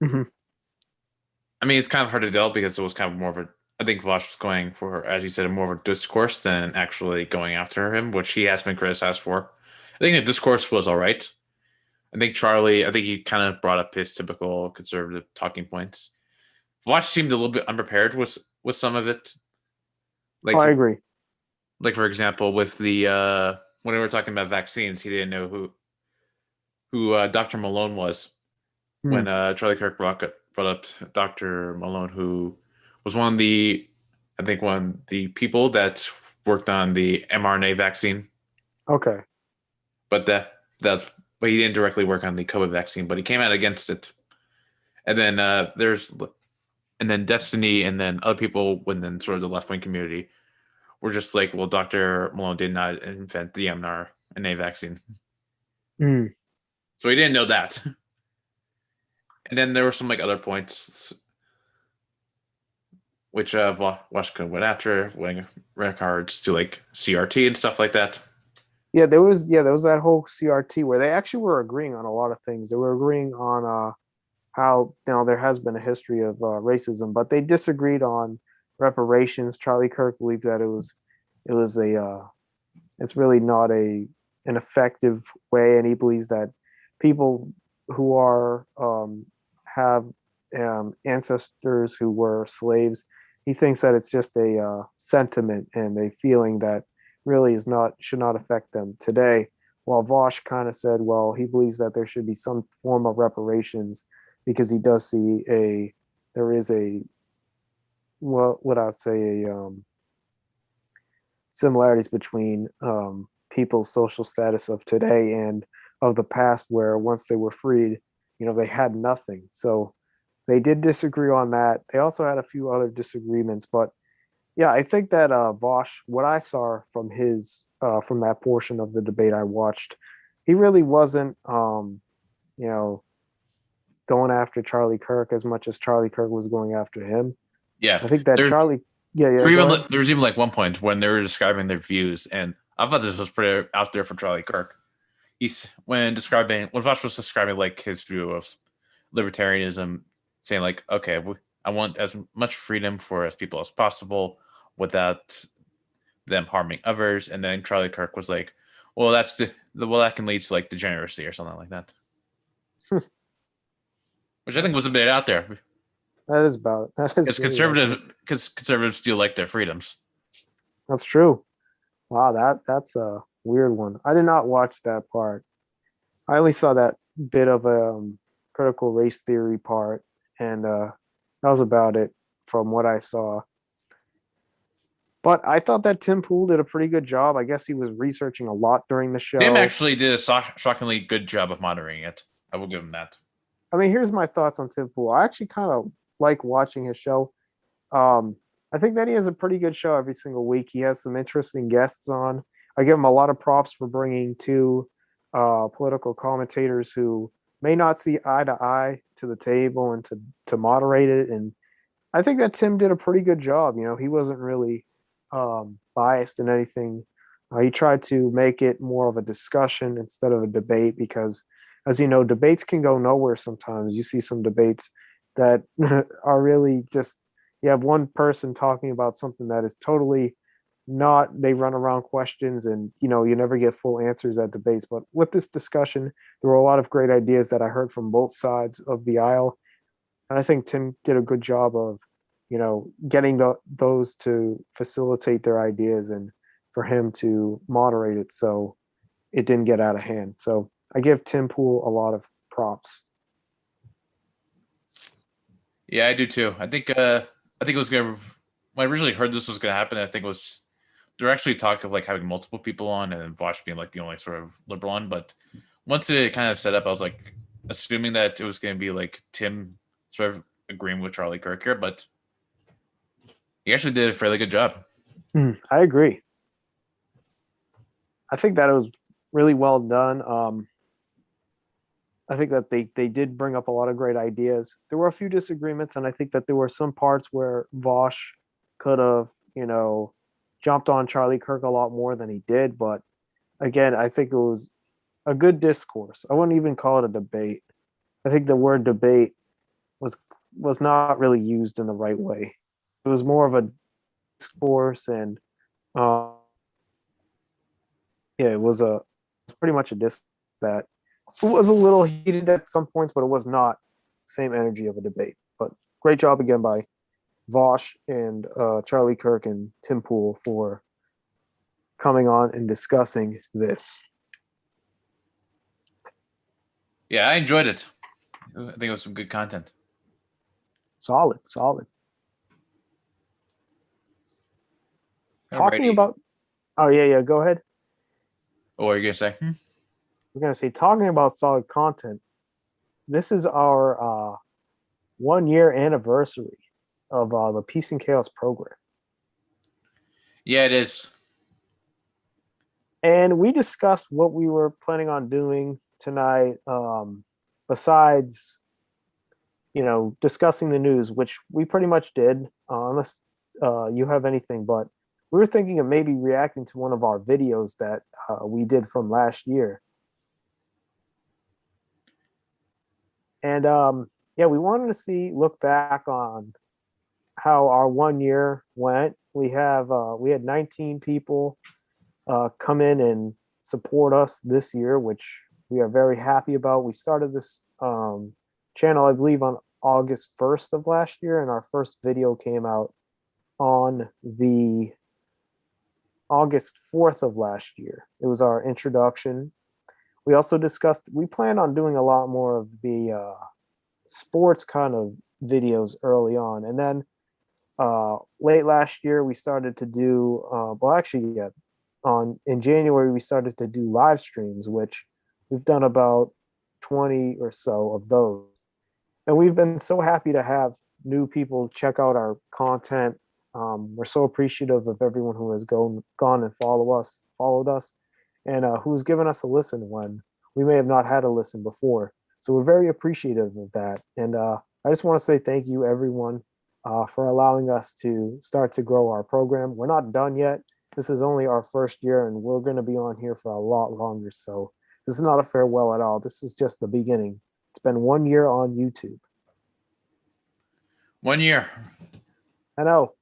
mm-hmm. I mean, it's kind of hard to tell because it was kind of more of a. I think Vaush was going for, as you said, more of a discourse than actually going after him, which he has been criticized for. I think the discourse was all right. I think he kind of brought up his typical conservative talking points. Vaush seemed a little bit unprepared with some of it. Like, I agree. Like, for example, with the when we were talking about vaccines, he didn't know who Dr. Malone was when Charlie Kirk brought up Dr. Malone, who was one of the people that worked on the mRNA vaccine. Okay. But but he didn't directly work on the COVID vaccine, but he came out against it. And then then Destiny and then other people within sort of the left-wing community were just like, well, Dr. Malone did not invent the mRNA vaccine. So he didn't know that. And then there were some like other points which Washington went after, winning regards to like CRT and stuff like that. Yeah, there was that whole CRT where they actually were agreeing on a lot of things. They were agreeing on how there has been a history of racism, but they disagreed on reparations. Charlie Kirk believed that it's really not an effective way, and he believes that people who are have ancestors who were slaves, he thinks that it's just a sentiment and a feeling that really should not affect them today. While Vaush kind of said, well, he believes that there should be some form of reparations because he does see there is what I'd say similarities between people's social status of today and of the past, where once they were freed, they had nothing. So they did disagree on that. They also had a few other disagreements, but yeah, I think that Vaush, what I saw from from that portion of the debate I watched, he really wasn't going after Charlie Kirk as much as Charlie Kirk was going after him. Yeah, I think that Charlie. Yeah. There was even like one point when they were describing their views, and I thought this was pretty out there for Charlie Kirk. When Vaush was describing like his view of libertarianism, saying like, okay, I want as much freedom for as people as possible without them harming others, and then Charlie Kirk was like, well, that can lead to like degeneracy or something like that, which I think was a bit out there. That is about it. Because conservatives do like their freedoms. That's true. Wow, that's a weird one. I did not watch that part. I only saw that bit of a critical race theory part, and that was about it from what I saw. But I thought that Tim Pool did a pretty good job. I guess he was researching a lot during the show. Tim actually did a shockingly good job of moderating it. I will give him that. I mean, here's my thoughts on Tim Pool. I actually kind of like watching his show. I think that he has a pretty good show every single week. He has some interesting guests on. I give him a lot of props for bringing two political commentators who may not see eye to eye to the table and to moderate it. And I think that Tim did a pretty good job. He wasn't really biased in anything. He tried to make it more of a discussion instead of a debate because, as you know, debates can go nowhere sometimes. You see some debates that are really just, you have one person talking about something that is totally not, they run around questions and, you never get full answers at debates. But with this discussion, there were a lot of great ideas that I heard from both sides of the aisle. And I think Tim did a good job of, getting those to facilitate their ideas and for him to moderate it so it didn't get out of hand. So I give Tim Pool a lot of props. Yeah, I do too. I think it was gonna. When I originally heard this was gonna happen, I think it was there actually talk of like having multiple people on and then Vaush being like the only sort of liberal one. But once it kind of set up, I was like assuming that it was gonna be like Tim sort of agreeing with Charlie Kirk here, but he actually did a fairly good job. I agree. I think that it was really well done. I think that they did bring up a lot of great ideas. There were a few disagreements, and I think that there were some parts where Vaush could have, jumped on Charlie Kirk a lot more than he did. But again, I think it was a good discourse. I wouldn't even call it a debate. I think the word debate was not really used in the right way. It was more of a discourse, and it was pretty much a discourse that it was a little heated at some points, but it was not the same energy of a debate. But great job again by Vaush and Charlie Kirk and Tim Pool for coming on and discussing this. Yeah, I enjoyed it. I think it was some good content. Solid. Talking about, oh yeah, go ahead. What are you gonna say? I was gonna say, talking about solid content. This is our 1 year anniversary of the Peace and Chaos program. Yeah, it is. And we discussed what we were planning on doing tonight, besides, discussing the news, which we pretty much did, unless you have anything. But we were thinking of maybe reacting to one of our videos that we did from last year. And we wanted to look back on how our 1 year went. We had 19 people come in and support us this year, which we are very happy about. We started this channel, I believe, on August 1st of last year, and our first video came out on the August 4th of last year. It was our introduction. We also discussed, we plan on doing a lot more of the sports kind of videos early on. And then late last year, we started to do, in January, we started to do live streams, which we've done about 20 or so of those. And we've been so happy to have new people check out our content. We're so appreciative of everyone who has gone and followed us, and who's given us a listen when we may have not had a listen before. So we're very appreciative of that. And I just want to say thank you, everyone, for allowing us to start to grow our program. We're not done yet. This is only our first year, and we're going to be on here for a lot longer. So this is not a farewell at all. This is just the beginning. It's been 1 year on YouTube. 1 year. I know.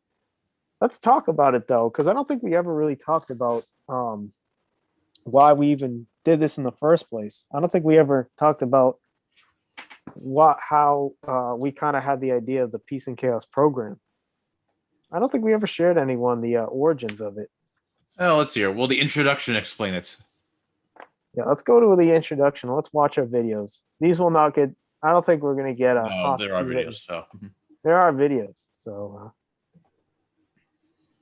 Let's talk about it, though, because I don't think we ever really talked about why we even did this in the first place. I don't think we ever talked about how we kind of had the idea of the Peace and Chaos program. I don't think we ever shared anyone the origins of it. Oh, let's hear. Will the introduction explain it? Yeah, let's go to the introduction. Let's watch our videos. These will not get. I don't think we're going to get a. No, there are videos. So. There are videos. So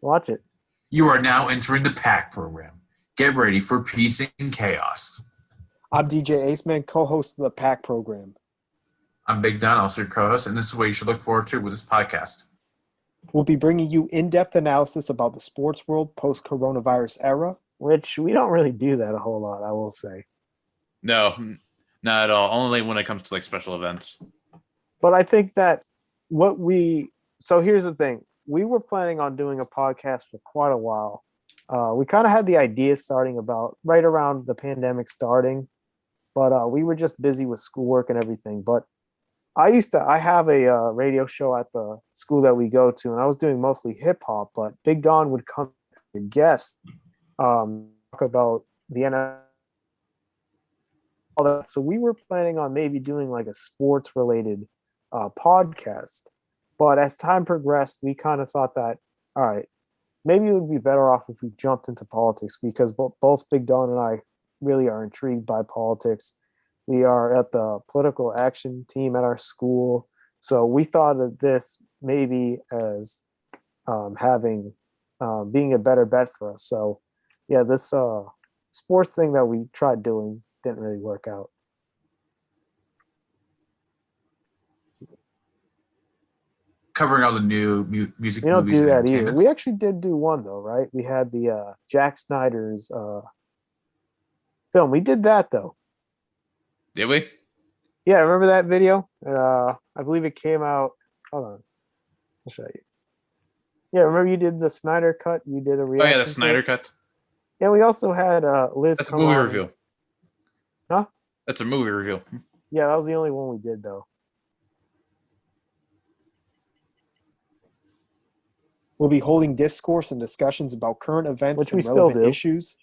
watch it. You are now entering the PAC program. Get ready for peace and chaos. I'm DJ Aceman, co-host of the PAC program. I'm Big Don, also your co-host, and this is what you should look forward to with this podcast. We'll be bringing you in-depth analysis about the sports world post-coronavirus era, which we don't really do that a whole lot, I will say. No, not at all. Only when it comes to like special events. But I think that so here's the thing. We were planning on doing a podcast for quite a while. We kind of had the idea starting about right around the pandemic starting, but we were just busy with schoolwork and everything. But I have a radio show at the school that we go to, and I was doing mostly hip hop, but Big Don would come as a guest, talk about the NFL. All that. So we were planning on maybe doing like a sports related podcast. But as time progressed, we kind of thought that, all right, maybe it would be better off if we jumped into politics because both Big Don and I really are intrigued by politics. We are at the political action team at our school. So we thought of this maybe as being a better bet for us. So yeah, this sports thing that we tried doing didn't really work out. Covering all the new music We don't movies do and that either. entertainment. We actually did do one though, right? We had the Jack Snyder's film. We did that though. Did we? Yeah, remember that video? I believe it came out. Hold on, I'll show you. Yeah, remember you did the Snyder cut? You did a Oh reaction. yeah, the Snyder cut. Yeah, we also had Liz. That's a come movie on. review. Huh? That's a movie review. Yeah, that was the only one we did though. We'll be holding discourse and discussions about current events Which we and still relevant do. issues.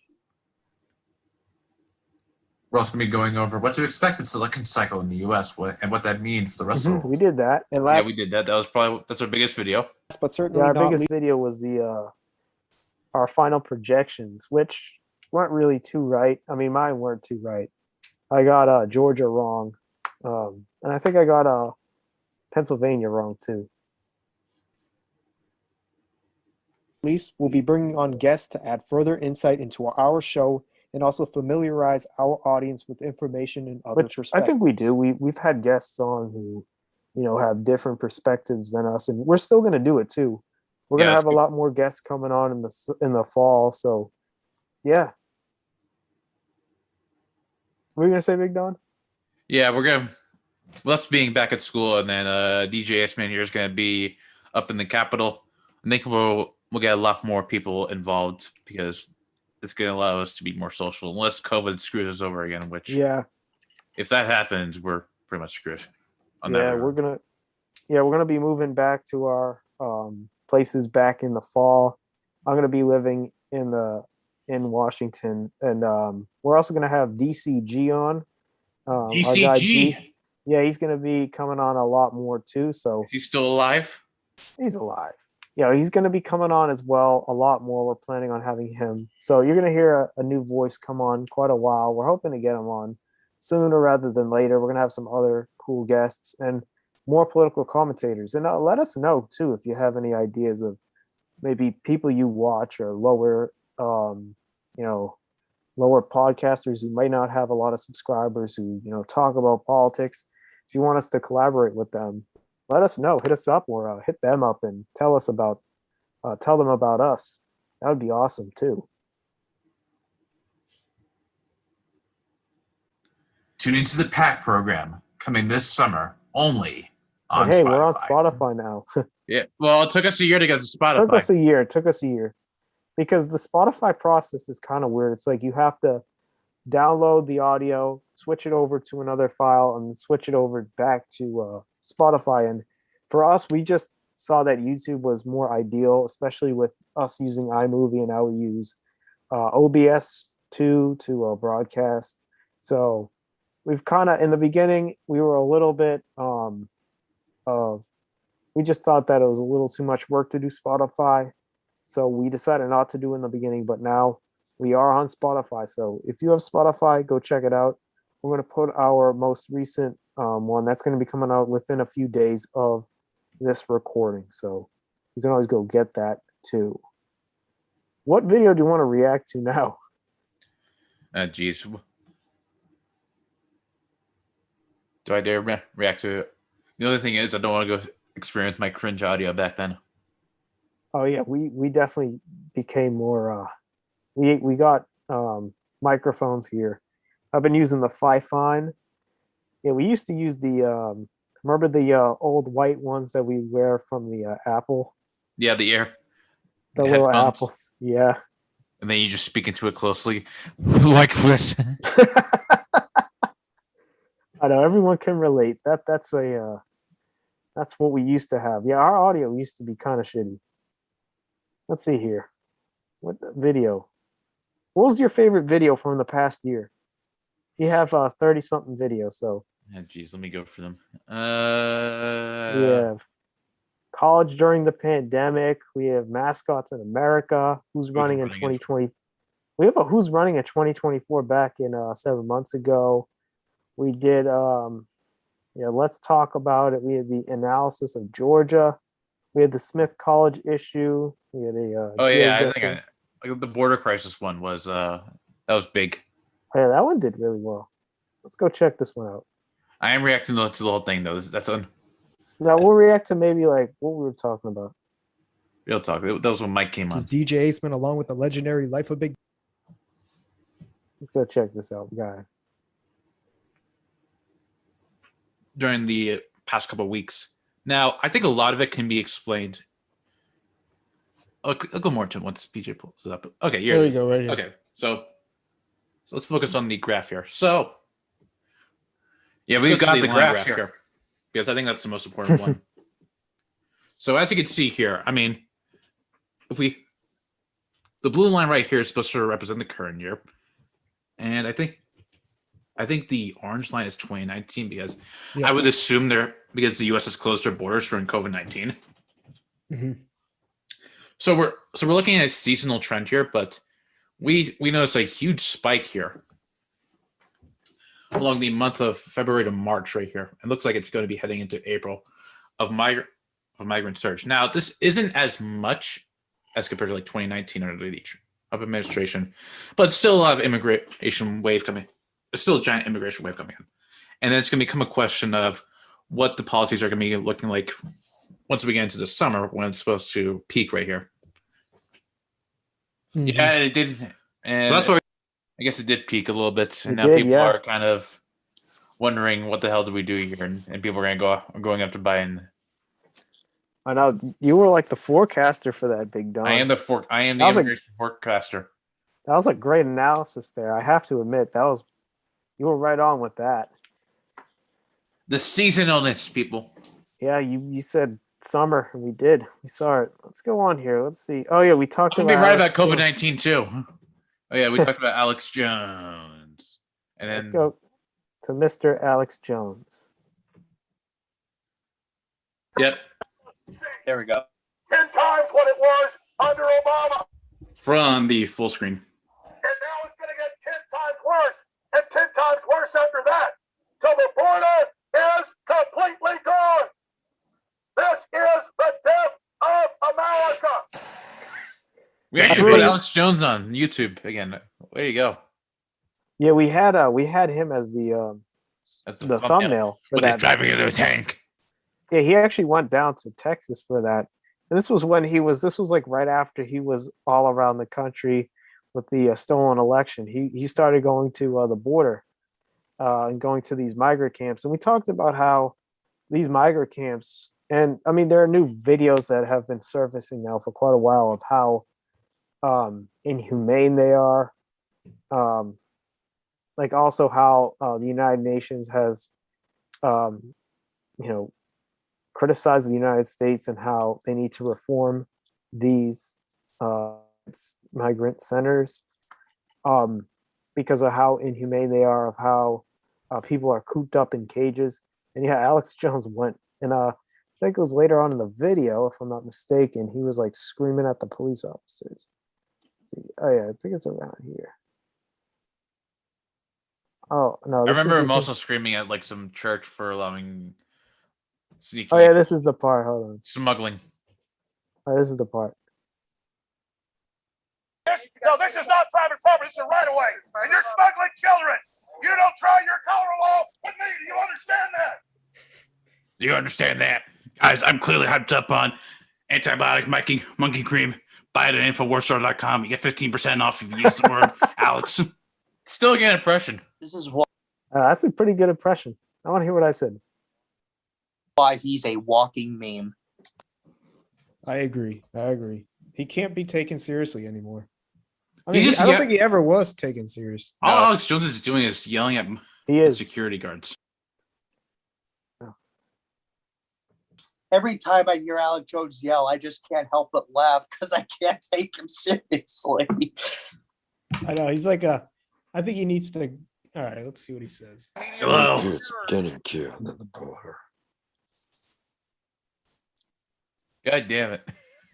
We're also going to be going over what to expect in the election cycle in the U.S. and what that means for the rest of the We world. did that. And Yeah, last we did that. That's our biggest video. but certainly Yeah, our not biggest least, video was our final projections, which weren't really too right. I mean, mine weren't too right. I got Georgia wrong, and I think I got Pennsylvania wrong too. we'll be bringing on guests to add further insight into our show and also familiarize our audience with information and other Which I perspectives. think we do. We've had guests on who, have different perspectives than us, and we're still going to do it too. We're going to Yeah, have a lot more guests coming on in the fall. So, yeah. What are you going to say, Big Don? Yeah, we're gonna. With us being back at school, and then DJ S-Man here is gonna be up in the Capitol. I think we'll get a lot more people involved because it's gonna allow us to be more social, unless COVID screws us over again. Which, Yeah. if that happens, we're pretty much screwed. On that Yeah, regard. we're gonna be moving back to our places back in the fall. I'm gonna be living in Washington, and we're also gonna have DCG on. Our guy G. DCG. Yeah, he's gonna be coming on a lot more too. So Is he still alive? he's alive. Yeah, he's gonna be coming on as well a lot more. We're planning on having him. So you're gonna hear a new voice come on quite a while. We're hoping to get him on sooner rather than later. We're gonna have some other cool guests and more political commentators. And let us know too if you have any ideas of maybe people you watch or lower, lower podcasters who might not have a lot of subscribers who talk about politics. If you want us to collaborate with them, let us know. Hit us up or hit them up and tell them about us. That would be awesome too. Tune into the PAC program coming this summer only on Hey, Spotify. we're on Spotify now. Yeah. Well, it took us a year to get to Spotify. It took us a year because the Spotify process is kind of weird. It's like you have to download the audio, switch it over to another file, and switch it over back to Spotify. And for us, we just saw that YouTube was more ideal, especially with us using iMovie, and now we use OBS to broadcast. So we've kind of, in the beginning, we were a little bit we just thought that it was a little too much work to do Spotify. So we decided not to do it in the beginning, but now we are on Spotify. So if you have Spotify, go check it out. We're going to put our most recent one that's going to be coming out within a few days of this recording. So you can always go get that too. What video do you want to react to now? Geez. Do I dare react to it? The other thing is, I don't want to go experience my cringe audio back then. Oh yeah, we definitely became more. We got microphones here, I've been using the Fifine. Yeah, we used to use the remember the old white ones that we wear from the Apple, Yeah, the ear. the The little headphones. apples. Yeah. And then you just speak into it closely. Like this. I know everyone can relate. That's what we used to have. Yeah, our audio used to be kind of shitty. Let's see here. What video? What was your favorite video from the past year? You have 30 something videos, so Geez, let me go for them. we have college during the pandemic. We have mascots in America. Who's running in running in- 2020? We have a who's running in 2024 back in 7 months ago. We did let's talk about it. We had the analysis of Georgia. We had the Smith College issue. We had a Oh yeah, I geoguessing. think the border crisis one was that was big. Yeah, that one did really well. Let's go check this one out. I am reacting to the whole thing though. That's on Now we'll react to maybe like what we were talking about. real talk. That was when Mike came This on. is DJ Aceman along with the legendary Life of Big. Let's go check this out, guy. During the past couple of weeks. Now, I think a lot of it can be explained. I'll go more into it once PJ pulls it up. Okay, here There it we is. go, right here. Okay, so let's focus on the graph here. So, Yeah, let's we've go to got the line graphs here. because I think that's the most important one. So, as you can see here, I mean, the blue line right here is supposed to represent the current year, and I think the orange line is 2019 because Yeah. I would assume because the U.S. has closed their borders during COVID-19. Mm-hmm. So we're looking at a seasonal trend here, but we notice a huge spike here along the month of February to March right here. It looks like it's going to be heading into April of migrant surge. Now this isn't as much as compared to like 2019 under the Trump administration, but it's still a lot of immigration wave coming. There's still a giant immigration wave coming in, and then it's going to become a question of what the policies are going to be looking like once we get into the summer when it's supposed to peak right here. Mhm. Yeah, it did. And so that's why I guess it did peak a little bit. And It now did, people yeah. are kind of wondering what the hell do we do here? And people are going after Biden. I know you were like the forecaster for that, Big Don. I am the That was immigration forecaster. That was a great analysis there. I have to admit you were right on with that. The seasonalness, people. Yeah, you said summer, and we did. We saw it. Let's go on here. Let's see. Oh yeah, we talked I'm about. gonna be right Alex about Jones. COVID-19 too. Oh yeah, we talked about Alex Jones. And Let's then go to Mr. Alex Jones. Yep. There we go. 10 times what it was under Obama. From the full screen. And now it's going to get 10 times worse and 10 times worse after that. So the border is completely gone. This is the death of America. We actually Really? put Alex Jones on YouTube again. There you go. Yeah, we had him as the That's thumbnail for With his that. driving into a tank. Yeah, he actually went down to Texas for that. And this was like right after he was all around the country with the stolen election. He started going to the border and going to these migrant camps. And we talked about how these migrant camps, and I mean, there are new videos that have been surfacing now for quite a while of how inhumane they are. Like also how the United Nations has, criticized the United States and how they need to reform these migrant centers because of how inhumane they are, of how people are cooped up in cages. And yeah, Alex Jones went, and I think it was later on in the video, if I'm not mistaken, he was like screaming at the police officers. Let's see, oh yeah, I think it's around here. Oh no! I this remember was him the- also screaming at like some church for allowing sneaking Oh yeah, this is the part. Hold on. smuggling. Oh, this is the part. This is not private property. It's a right of way. And you're smuggling children. You don't try your color law with me. Do you understand that? Do you understand that? Guys, I'm clearly hyped up on antibiotic monkey cream. Buy it at InfoWarsStore.com. You get 15% off if you use the word Alex. Still get an impression. This is That's a pretty good impression. I want to hear what I said. why he's a walking meme. I agree. He can't be taken seriously anymore. I He's mean, just I don't yeah- think he ever was taken serious. All No. Alex Jones is doing is yelling at He is. security guards. Every time I hear Alex Jones yell, I just can't help but laugh because I can't take him seriously. I know he's like a. I think he needs to. All right, let's see what he says. Hello. It's getting killed at the border. God damn it.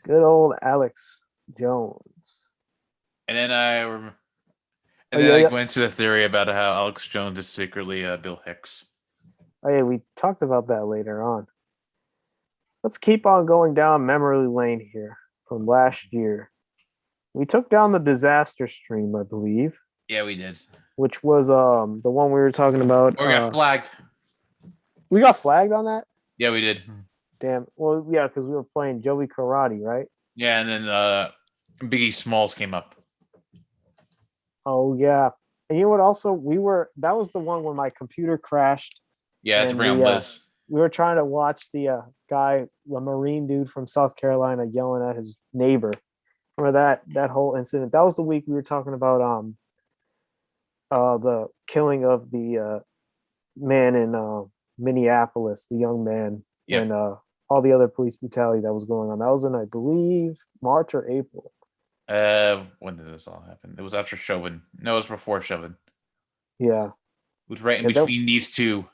Good old Alex Jones. And then I go into the theory about how Alex Jones is secretly Bill Hicks. Oh yeah, we talked about that later on. Let's keep on going down memory lane here from last year. We took down the disaster stream, I believe, Yeah, we did. which was the one we were talking about. Or got flagged. We got flagged on that? Yeah, we did. Damn. Well, yeah, because we were playing Joey Karate, right? Yeah, and then Biggie Smalls came up. Oh yeah. And you know what? Also, that was the one when my computer crashed. Yeah, to And bring up Liz. We were trying to watch the guy, the Marine dude from South Carolina, yelling at his neighbor. Remember that whole incident? That was the week we were talking about the killing of the man in Minneapolis, the young man, Yep. and all the other police brutality that was going on. That was in, I believe, March or April. When did this all happen? It was after Chauvin. No, it was before Chauvin. Yeah. It was right in Yeah, between these two.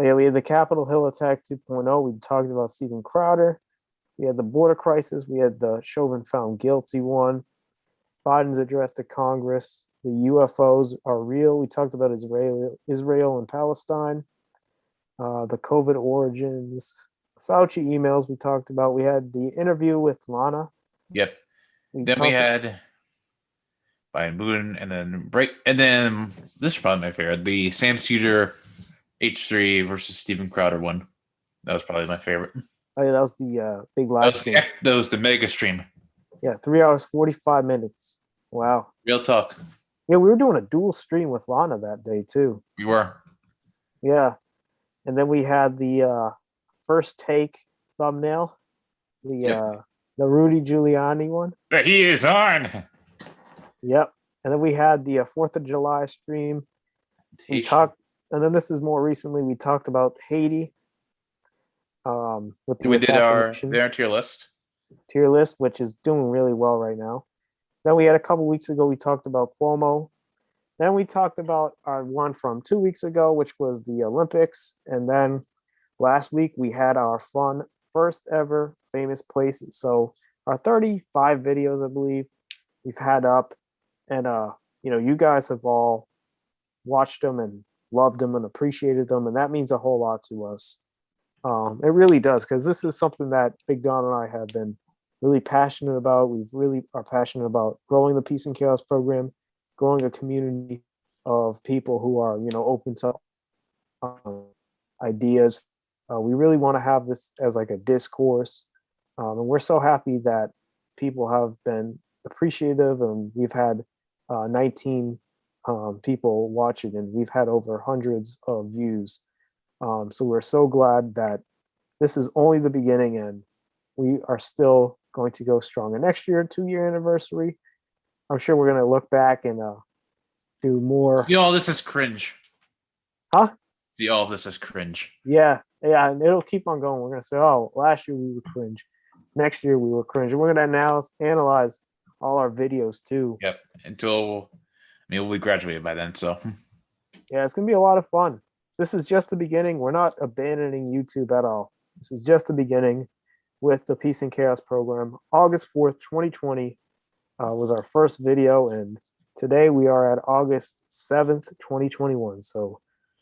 Yeah, we had the Capitol Hill attack 2.0. We talked about Steven Crowder. We had the border crisis. We had the Chauvin found guilty one. Biden's address to Congress. The UFOs are real. We talked about Israel and Palestine. The COVID origins. Fauci emails we talked about. We had the interview with Lana. Yep. Then we had Biden Boone, and then this is probably my favorite. The Sam Cedar H3 versus Steven Crowder one. That was probably my favorite. Oh, yeah, that was the big live stream. That was the mega stream. Yeah, 3 hours, 45 minutes. Wow. Real talk. Yeah, we were doing a dual stream with Lana that day too. We were. Yeah. And then we had the first take thumbnail, the Rudy Giuliani one. He is on. Yep. And then we had the 4th of July stream. We talked, and then this is more recently, we talked about Haiti. With the We did our assassination tier list. tier list, which is doing really well right now. Then we had a couple weeks ago, we talked about Cuomo. Then we talked about our one from 2 weeks ago, which was the Olympics. And then last week we had our fun first ever famous places. So our 35 videos, I believe, we've had up, and you guys have all watched them and loved them and appreciated them, and that means a whole lot to us. It really does, because this is something that Big Don and I have been really passionate about. We really are passionate about growing the Peace and Chaos program, growing a community of people who are, open to ideas. We really want to have this as like a discourse. And we're so happy that people have been appreciative, and we've had 19 people watch it, and we've had over hundreds of views. So we're so glad that this is only the beginning, and we are still going to go strong. And next year, 2-year anniversary, I'm sure we're going to look back and do more. All this is cringe. Huh? All of this is cringe. Yeah, and it'll keep on going. We're going to say, oh, last year we were cringe. Next year we were cringe. And we're going to analyze all our videos too. Yep. Until we graduated by then. So yeah, it's going to be a lot of fun. This is just the beginning. We're not abandoning YouTube at all. This is just the beginning with the Peace and Chaos program. August 4th, 2020 was our first video. And today we are at August 7th, 2021. So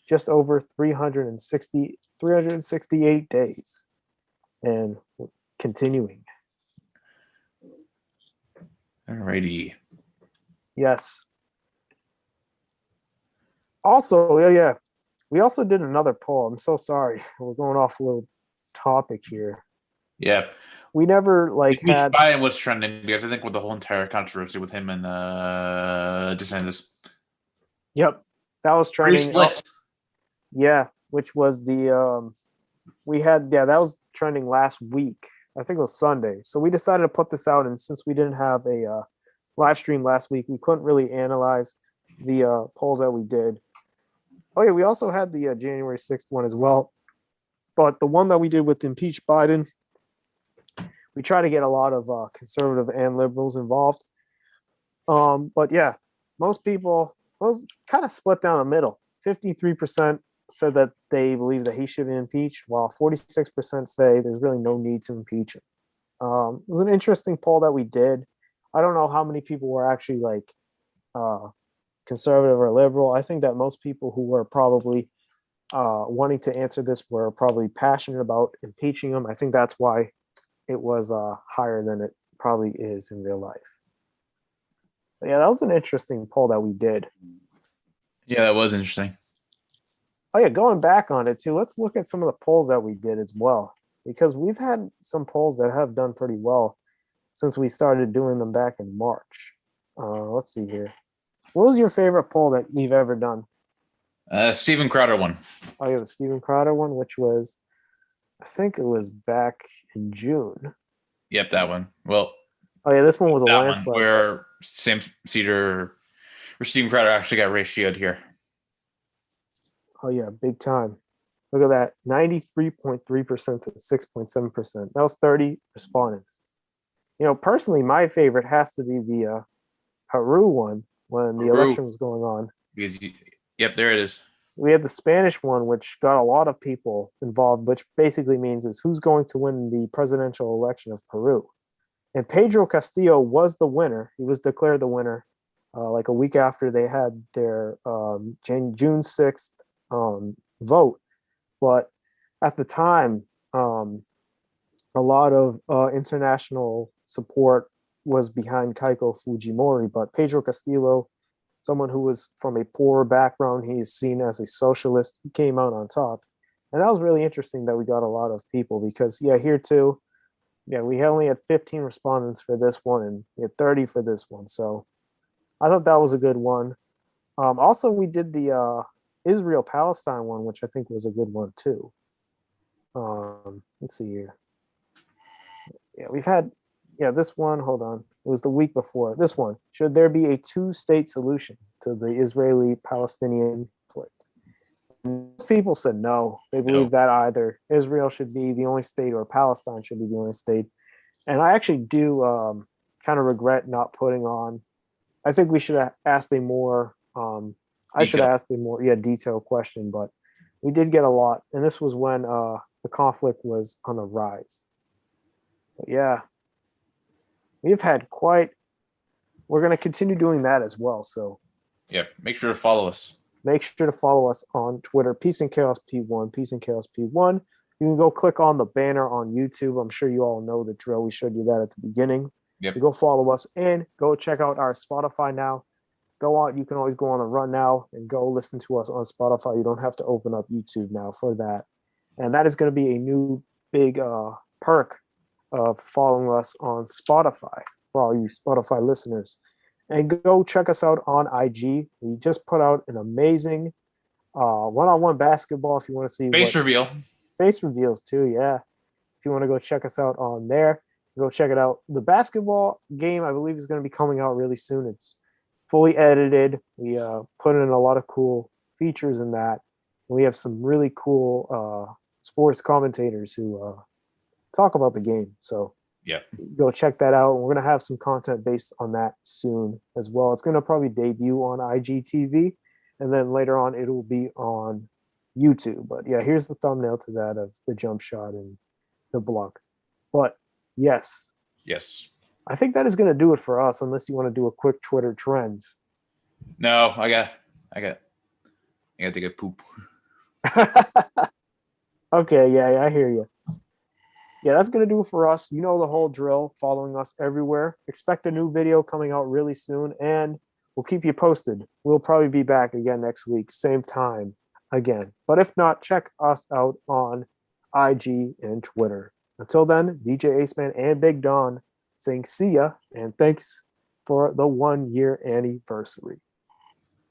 just over 368 days. And continuing. alrighty. Yes. Also, yeah. We also did another poll. I'm so sorry. We're going off a little topic here. Yeah. We never like Impeach had. Biden was trending because I think with the whole entire controversy with him and DeSantis. Yep, that was Pretty trending. split. Yeah, which was the we had that was trending last week. I think it was Sunday. So we decided to put this out, and since we didn't have a live stream last week, we couldn't really analyze the polls that we did. Oh yeah, we also had the January 6th one as well, but the one that we did with impeach Biden, we try to get a lot of conservative and liberals involved. But yeah, most people was kind of split down the middle. 53% said that they believe that he should be impeached, while 46% say there's really no need to impeach him. It was an interesting poll that we did. I don't know how many people were actually like conservative or liberal. I think that most people who were probably wanting to answer this were probably passionate about impeaching him. I think that's why it was higher than it probably is in real life. But yeah, that was an interesting poll that we did. Yeah, that was interesting. Oh yeah, going back on it too, let's look at some of the polls that we did as well, because we've had some polls that have done pretty well since we started doing them back in March. Let's see here. What was your favorite poll that we've ever done? Steven Crowder one. Oh yeah, the Steven Crowder one, which was, I think it was back in June. Yep, that one. Well, oh yeah, this one was a that landslide. one where Sam Cedar, where Steven Crowder actually got ratioed here. Oh yeah, big time. Look at that, 93.3% to 6.7%. That was 30 respondents. You know, personally, my favorite has to be the Peru one when the election was going on. Yep, there it is. We had the Spanish one, which got a lot of people involved, which basically means is who's going to win the presidential election of Peru. And Pedro Castillo was the winner. He was declared the winner like a week after they had their June 6th vote. But at the time, a lot of international support was behind Keiko Fujimori, but Pedro Castillo, someone who was from a poor background, he's seen as a socialist, he came out on top. And that was really interesting that we got a lot of people because, yeah, here too, yeah, we only had 15 respondents for this one and we had 30 for this one. So I thought that was a good one. Also, we did the Israel-Palestine one, which I think was a good one too. Let's see here. Yeah, we've had, this one, hold on. It was the week before. This one, should there be a two-state solution to the Israeli-Palestinian conflict? Most people said no. They believe that either Israel should be the only state or Palestine should be the only state. And I actually do kind of regret not putting on. I think we should have asked a more, I should have asked a more detailed question, but we did get a lot. And this was when the conflict was on the rise. But yeah, we've had we're going to continue doing that as well. So yeah, make sure to follow us. Make sure to follow us on Twitter, Peace and Chaos P1, Peace and Chaos P1. You can go click on the banner on YouTube. I'm sure you all know the drill. We showed you that at the beginning. Yep. So go follow us and go check out our Spotify now. Go on. You can always go on a run now and go listen to us on Spotify. You don't have to open up YouTube now for that. And that is going to be a new big perk of following us on Spotify for all you Spotify listeners. And go check us out on IG. We just put out an amazing one-on-one basketball if you want to see face reveal. Face reveals too, yeah. If you want to go check us out on there, go check it out. The basketball game, I believe, is going to be coming out really soon. It's fully edited. We put in a lot of cool features in that. We have some really cool sports commentators who talk about the game. So yeah, go check that out. We're going to have some content based on that soon as well. It's going to probably debut on IGTV, and then later on it will be on YouTube. But yeah, here's the thumbnail to that of the jump shot and the block. But yes, I think that is going to do it for us, unless you want to do a quick Twitter trends. No, I got to take a poop. Okay, yeah, I hear you. Yeah, that's going to do it for us. You know the whole drill, following us everywhere. Expect a new video coming out really soon, and we'll keep you posted. We'll probably be back again next week, same time again. But if not, check us out on IG and Twitter. Until then, DJ Aceman and Big Don saying see ya and thanks for the 1 year anniversary.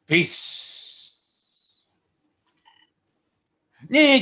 Peace. Yeah,